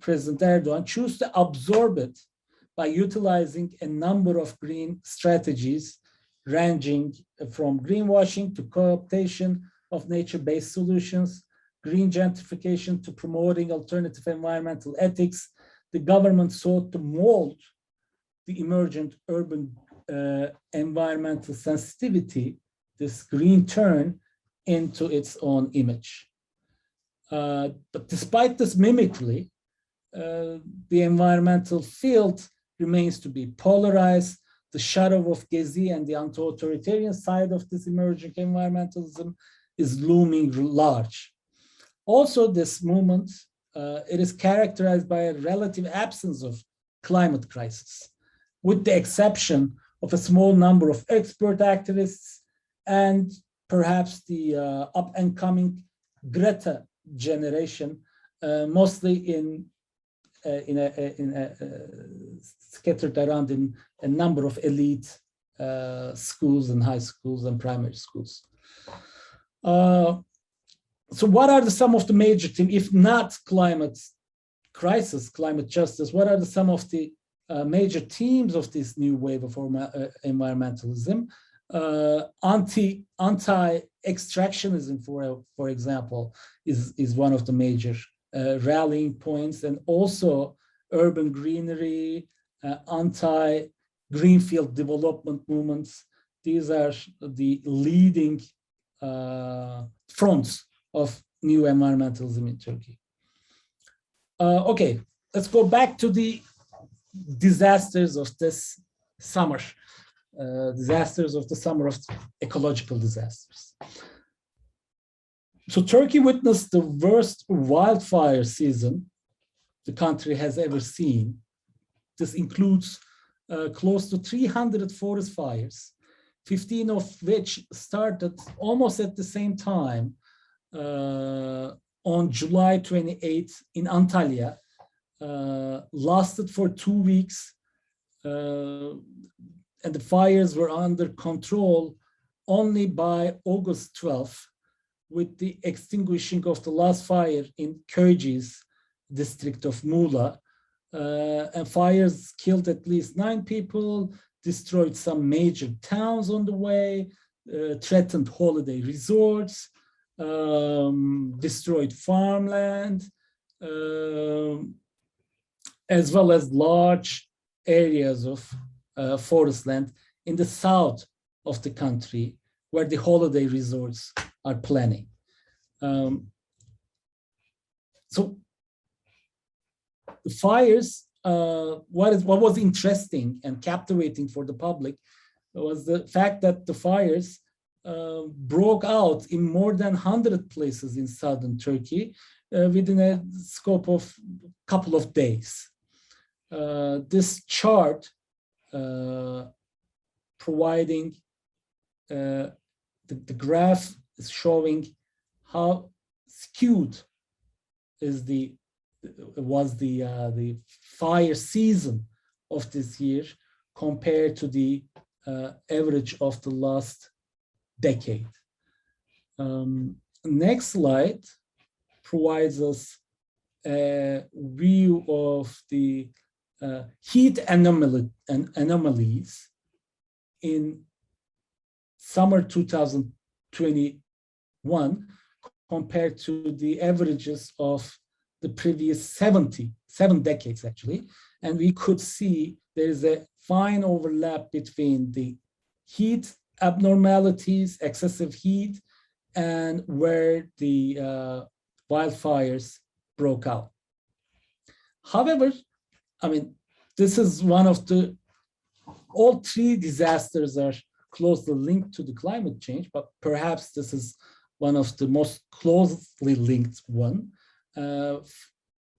President Erdogan, choose to absorb it by utilizing a number of green strategies, ranging from greenwashing to co-optation of nature-based solutions, green gentrification to promoting alternative environmental ethics. The government sought to mold the emergent urban environmental sensitivity, this green turn, into its own image. But despite this mimicry, the environmental field remains to be polarized. The shadow of Gezi and the anti-authoritarian side of this emerging environmentalism is looming large. Also, this movement, it is characterized by a relative absence of climate crisis, with the exception of a small number of expert activists and perhaps the up-and-coming Greta generation, mostly scattered around in a number of elite schools and high schools and primary schools. So what are some of the major themes, if not climate crisis, climate justice, what are some of the major themes of this new wave of environmentalism? Anti-extractionism, for example, is one of the major rallying points, and also urban greenery, anti-greenfield development movements. These are the leading fronts of new environmentalism in Turkey. Okay, let's go back to the disasters of this summer. Disasters of the summer of ecological disasters. So Turkey witnessed the worst wildfire season the country has ever seen. This includes close to 300 forest fires, 15 of which started almost at the same time on July 28th in Antalya, lasted for 2 weeks, and the fires were under control only by August 12th, with the extinguishing of the last fire in Köyceğiz district of Muğla. And fires killed at least 9 people, destroyed some major towns on the way, threatened holiday resorts, destroyed farmland, as well as large areas of forest land in the south of the country, where the holiday resorts are planning. So the fires, what was interesting and captivating for the public was the fact that the fires broke out in more than 100 places in southern Turkey within a scope of a couple of days. This chart providing the graph is showing how skewed was the fire season of this year compared to the average of the last decade. Next slide provides us a view of the heat anomalies in summer 2021 compared to the averages of the previous 7 decades, actually. And we could see there's a fine overlap between the heat abnormalities, excessive heat, and where the wildfires broke out. However, I mean, this is one of the, all 3 disasters are closely linked to the climate change, but perhaps this is one of the most closely linked one. I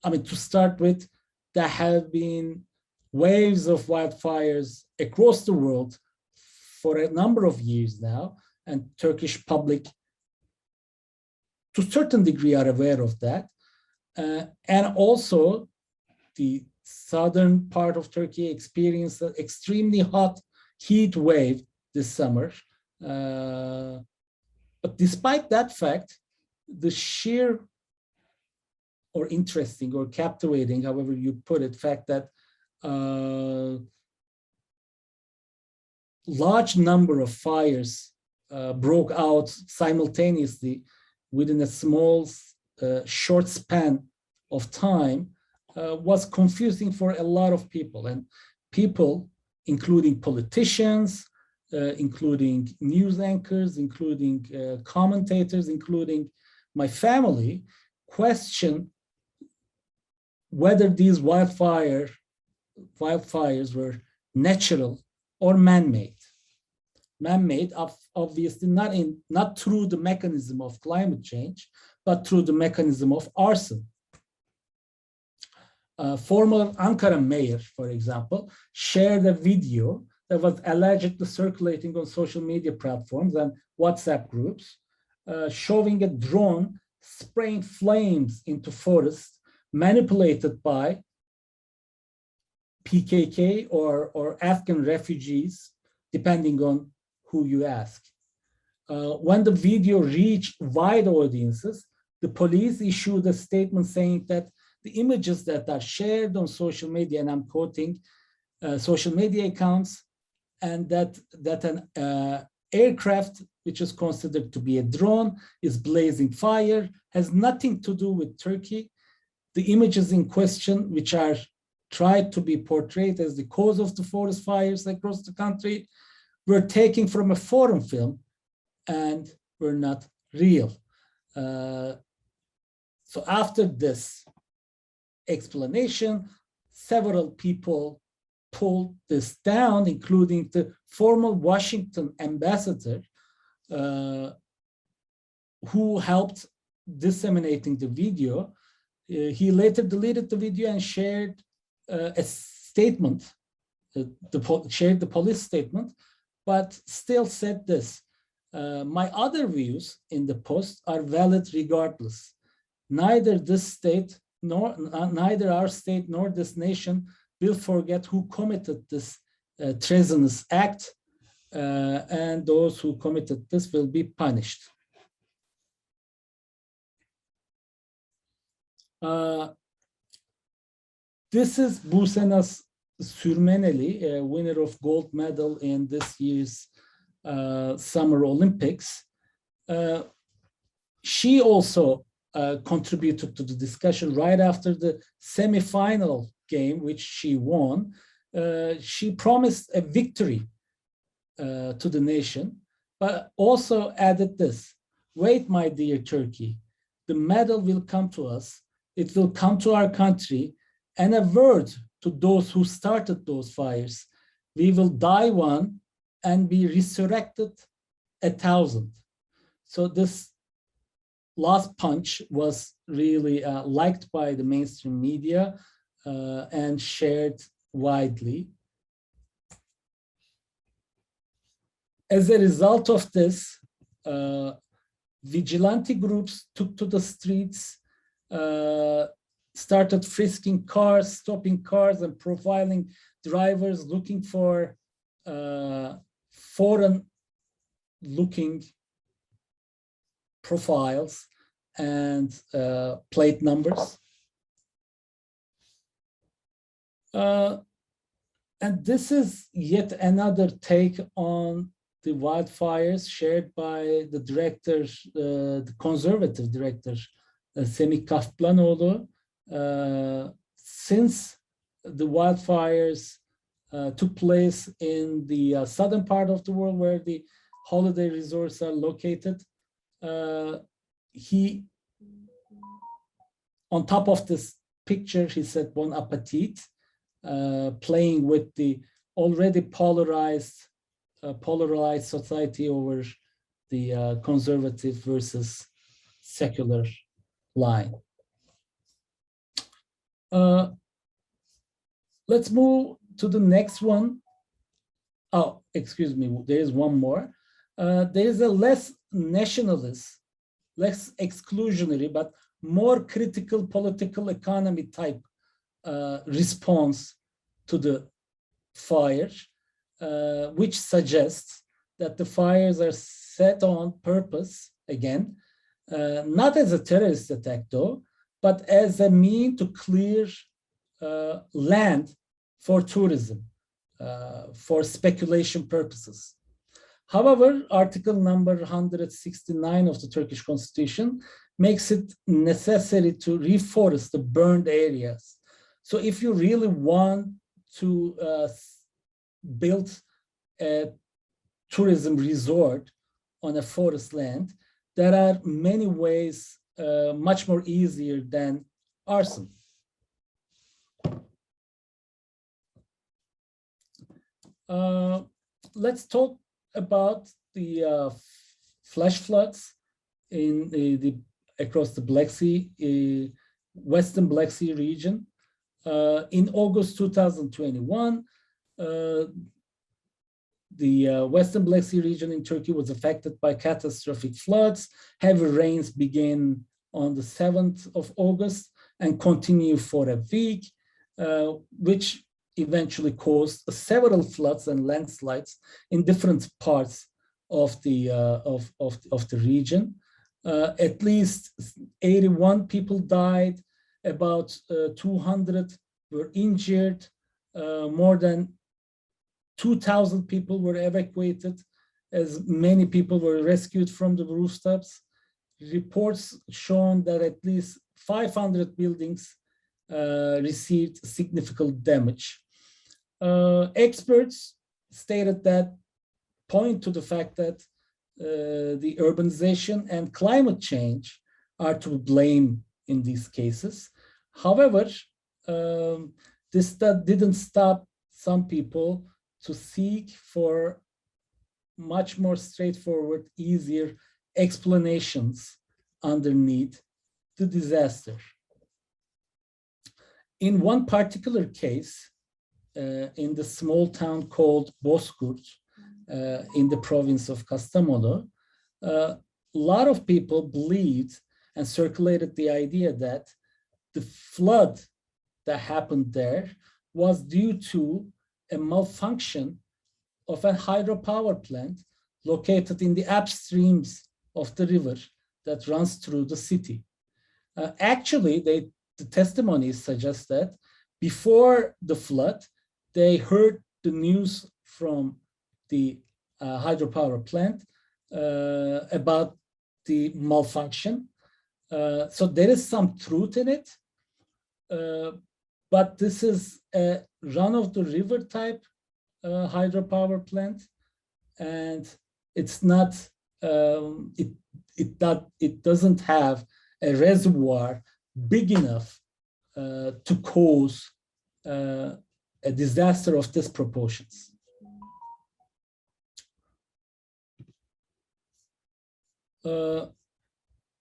mean, to start with, there have been waves of wildfires across the world for a number of years now, and Turkish public, to a certain degree, are aware of that. And also, the southern part of Turkey experienced an extremely hot heat wave this summer. But despite that fact, the sheer or interesting or captivating, however you put it, fact that large number of fires broke out simultaneously within a small, short span of time was confusing for a lot of people. And people, including politicians, including news anchors, including commentators, including my family, question whether these wildfires were natural or man-made. Man-made, obviously not through the mechanism of climate change, but through the mechanism of arson. Former Ankara mayor, for example, shared a video that was allegedly circulating on social media platforms and WhatsApp groups, showing a drone spraying flames into forests manipulated by PKK or Afghan refugees, depending on who you ask. When the video reached wide audiences, the police issued a statement saying that the images that are shared on social media, and I'm quoting social media accounts, and that an aircraft, which is considered to be a drone, is blazing fire, has nothing to do with Turkey. The images in question, which are tried to be portrayed as the cause of the forest fires across the country, were taken from a foreign film and were not real. So after this explanation, several people pulled this down, including the former Washington ambassador, who helped disseminating the video. He later deleted the video and shared a statement, shared the police statement, but still said this: my other views in the post are valid regardless. Neither this state, neither our state nor this nation will forget who committed this treasonous act, and those who committed this will be punished. This is Busenas Sürmeneli, a winner of gold medal in this year's Summer Olympics. She also contributed to the discussion right after the semi-final game, which she won. She promised a victory to the nation, but also added this: wait, my dear Turkey, the medal will come to us, it will come to our country, and a word to those who started those fires: we will die one and be resurrected 1,000. So this last punch was really liked by the mainstream media and shared widely. As a result of this, vigilante groups took to the streets, started frisking cars, stopping cars, and profiling drivers, looking for foreign-looking profiles and plate numbers. And this is yet another take on the wildfires shared by the director, the conservative director, Semih Kafplanoğlu. Since the wildfires took place in the southern part of the world where the holiday resorts are located, he, on top of this picture, he said bon appetit, playing with the already polarized society over the conservative versus secular line. Let's move to the next one. Oh, excuse me, there is one more. There is a less nationalist, less exclusionary, but more critical political economy type response to the fire, which suggests that the fires are set on purpose, again, not as a terrorist attack though, but as a means to clear land for tourism, for speculation purposes. However, Article number 169 of the Turkish Constitution makes it necessary to reforest the burned areas. So if you really want to build a tourism resort on a forest land, there are many ways much more easier than arson. Let's talk about the flash floods in across the Black Sea, Western Black Sea region. In August 2021, the Western Black Sea region in Turkey was affected by catastrophic floods. Heavy rains began on the 7th of August and continue for a week, which eventually caused several floods and landslides in different parts of the region. At least 81 people died, about 200 were injured, more than 2,000 people were evacuated, as many people were rescued from the rooftops. Reports shown that at least 500 buildings received significant damage. Experts stated that, point to the fact that the urbanization and climate change are to blame in these cases. However, this didn't stop some people to seek for much more straightforward, easier explanations underneath the disaster. In one particular case, in the small town called Bozkurt, in the province of Kastamonu, a lot of people believed and circulated the idea that the flood that happened there was due to a malfunction of a hydropower plant located in the upstreams of the river that runs through the city. Actually, the testimonies suggest that before the flood, they heard the news from the hydropower plant about the malfunction. So there is some truth in it, but this is a run-of-the-river type hydropower plant, and it's not. It doesn't have a reservoir big enough to cause a disaster of this proportions.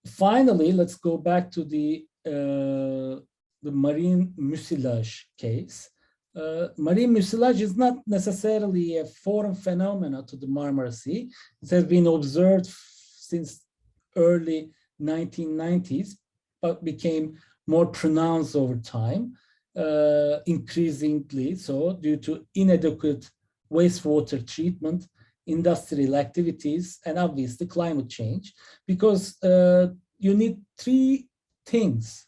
Finally, let's go back to the marine mucilage case. Marine mucilage is not necessarily a foreign phenomenon to the Marmara Sea. It has been observed since early 1990s, but became more pronounced over time, increasingly so due to inadequate wastewater treatment, industrial activities, and obviously climate change, because you need three things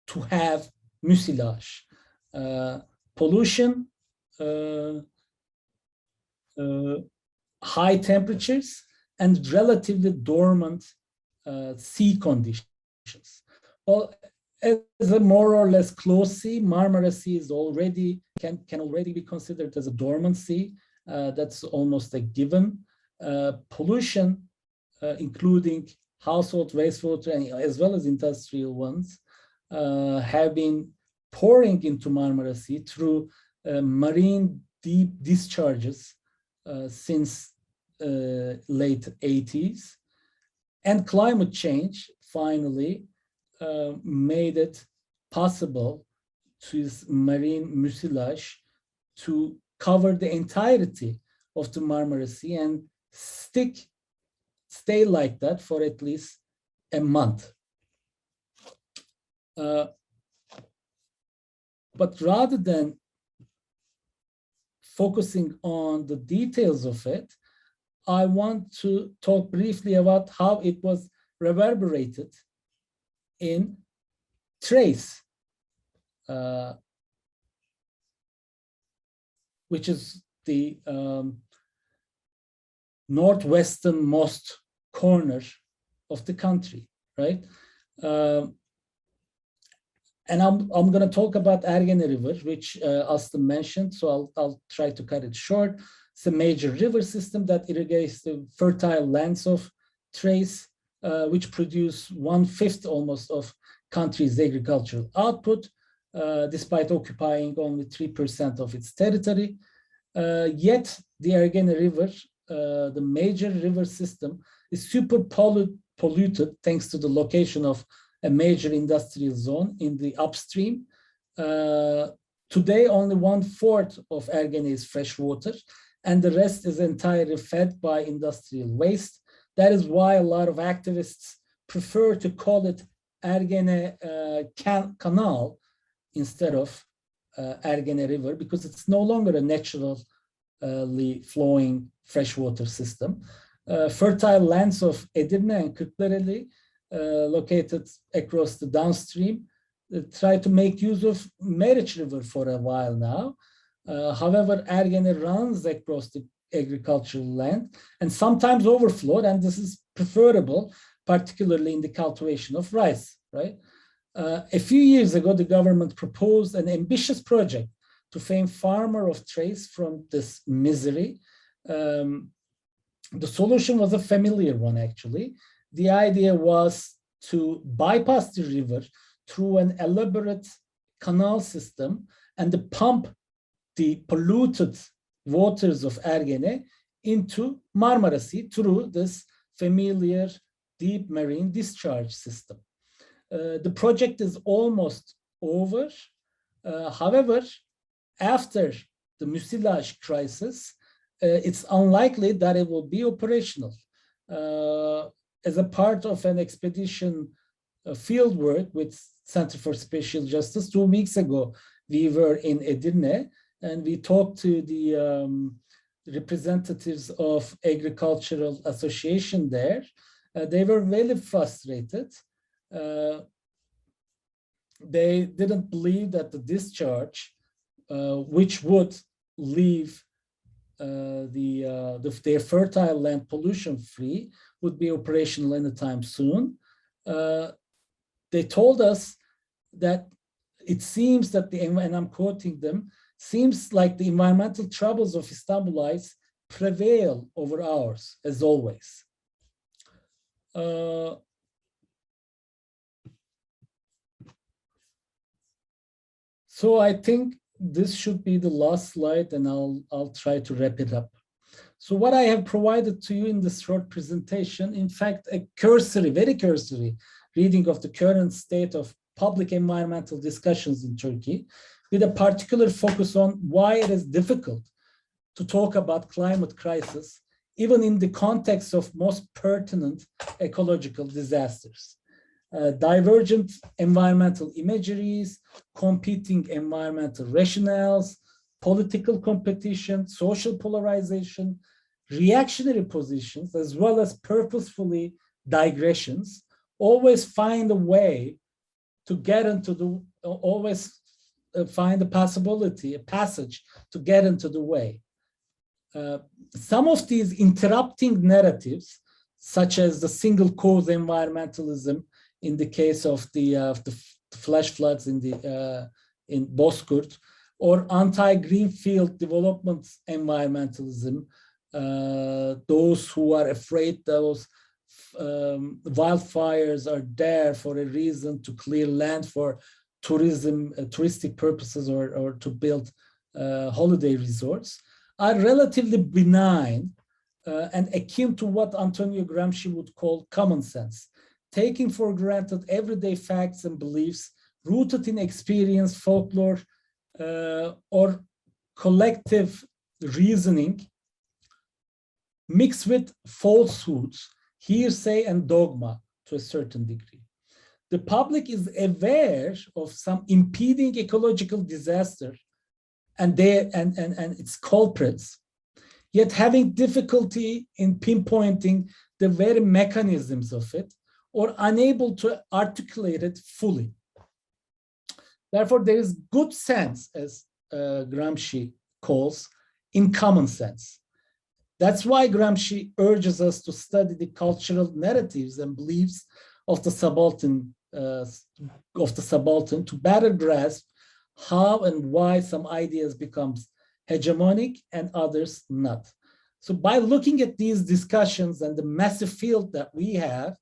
to have mucilage: pollution, high temperatures, and relatively dormant sea conditions. Well, as a more or less closed sea, Marmara Sea is already can already be considered as a dormant sea. That's almost a given. Pollution, including household wastewater and as well as industrial ones, have been pouring into Marmara Sea through marine deep discharges since late 80s. And climate change finally made it possible to use marine mucilage to cover the entirety of the Marmara Sea and stay like that for at least a month. But rather than focusing on the details of it, I want to talk briefly about how it was reverberated in Thrace, which is the northwesternmost corner of the country, right? And I'm going to talk about Ergene River, which Asli mentioned, so I'll try to cut it short. It's a major river system that irrigates the fertile lands of Thrace, which produce 1/5 almost of country's agricultural output, despite occupying only 3% of its territory. Yet the Ergene River, the major river system, is super polluted thanks to the location of a major industrial zone in the upstream. Today, only 1/4 of Ergene is fresh water, and the rest is entirely fed by industrial waste. That is why a lot of activists prefer to call it Ergene Canal instead of Ergene River, because it's no longer a naturally flowing freshwater system. Fertile lands of Edirne and Kırklareli, located across the downstream, try to make use of Meriç River for a while now. However, Ergene runs across the agricultural land and sometimes overflowed, and this is preferable, particularly in the cultivation of rice, right? A few years ago, the government proposed an ambitious project to free farmer of trace from this misery. The solution was a familiar one, actually. The idea was to bypass the river through an elaborate canal system and to pump the polluted waters of Ergene into Marmara Sea through this familiar deep marine discharge system. The project is almost over. However, after the mucilage crisis, it's unlikely that it will be operational. As a part of an expedition field work with Center for Spatial Justice, 2 weeks ago, we were in Edirne and we talked to the representatives of Agricultural Association there. They were very frustrated. They didn't believe that the discharge, which would leave their fertile land pollution free, would be operational anytime soon. They told us that it seems that and I'm quoting them, seems like the environmental troubles of Istanbulites prevail over ours, as always. So I think this should be the last slide, and I'll try to wrap it up. So what I have provided to you in this short presentation, in fact, a cursory, very cursory reading of the current state of public environmental discussions in Turkey, with a particular focus on why it is difficult to talk about climate crisis, even in the context of most pertinent ecological disasters. Divergent environmental imageries, competing environmental rationales, political competition, social polarization, reactionary positions, as well as purposefully digressions, always find a way to get into the, always find a possibility, a passage to get into the way. Some of these interrupting narratives, such as the single cause environmentalism in the case of the flash floods in Bozkurt, or anti-greenfield development environmentalism, those who are afraid those wildfires are there for a reason to clear land for tourism, touristic purposes, or to build holiday resorts, are relatively benign and akin to what Antonio Gramsci would call common sense, taking for granted everyday facts and beliefs rooted in experience, folklore, or collective reasoning, mixed with falsehoods, hearsay, and dogma to a certain degree. The public is aware of some impeding ecological disaster and its culprits, yet having difficulty in pinpointing the very mechanisms of it, or unable to articulate it fully. Therefore, there is good sense, as Gramsci calls, in common sense. That's why Gramsci urges us to study the cultural narratives and beliefs of the subaltern to better grasp how and why some ideas become hegemonic and others not. So by looking at these discussions and the massive field that we have,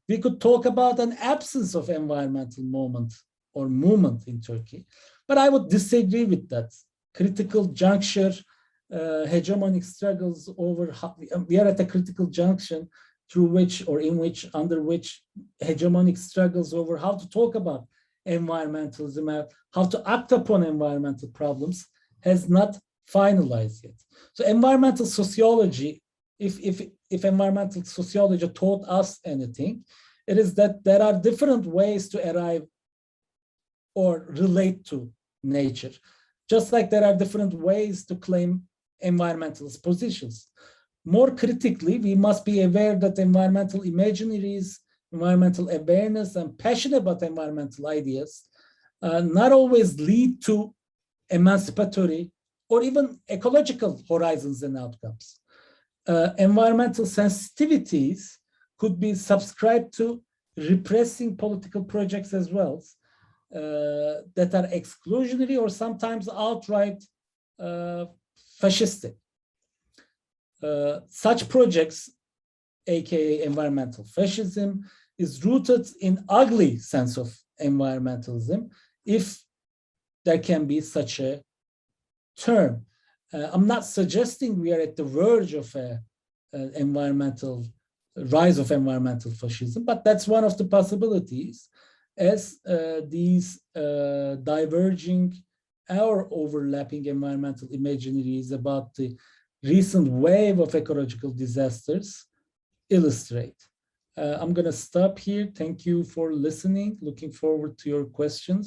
we could talk about an absence of environmental moment or movement in Turkey, but I would disagree with that. Critical juncture, hegemonic struggles over how, we are at a critical junction through which, or in which, under which hegemonic struggles over how to talk about environmentalism, how to act upon environmental problems has not finalized yet. So environmental sociology, if environmental sociology taught us anything, it is that there are different ways to arrive or relate to nature, just like there are different ways to claim environmentalist positions. More critically, we must be aware that environmental imaginaries, environmental awareness, and passion about environmental ideas not always lead to emancipatory or even ecological horizons and outcomes. Environmental sensitivities could be subscribed to repressing political projects as well, that are exclusionary or sometimes outright fascistic. Such projects, aka environmental fascism, is rooted in ugly sense of environmentalism, if there can be such a term. I'm not suggesting we are at the verge of an rise of environmental fascism, but that's one of the possibilities, as these diverging or overlapping environmental imaginaries about the recent wave of ecological disasters illustrate. I'm going to stop here. Thank you for listening. Looking forward to your questions.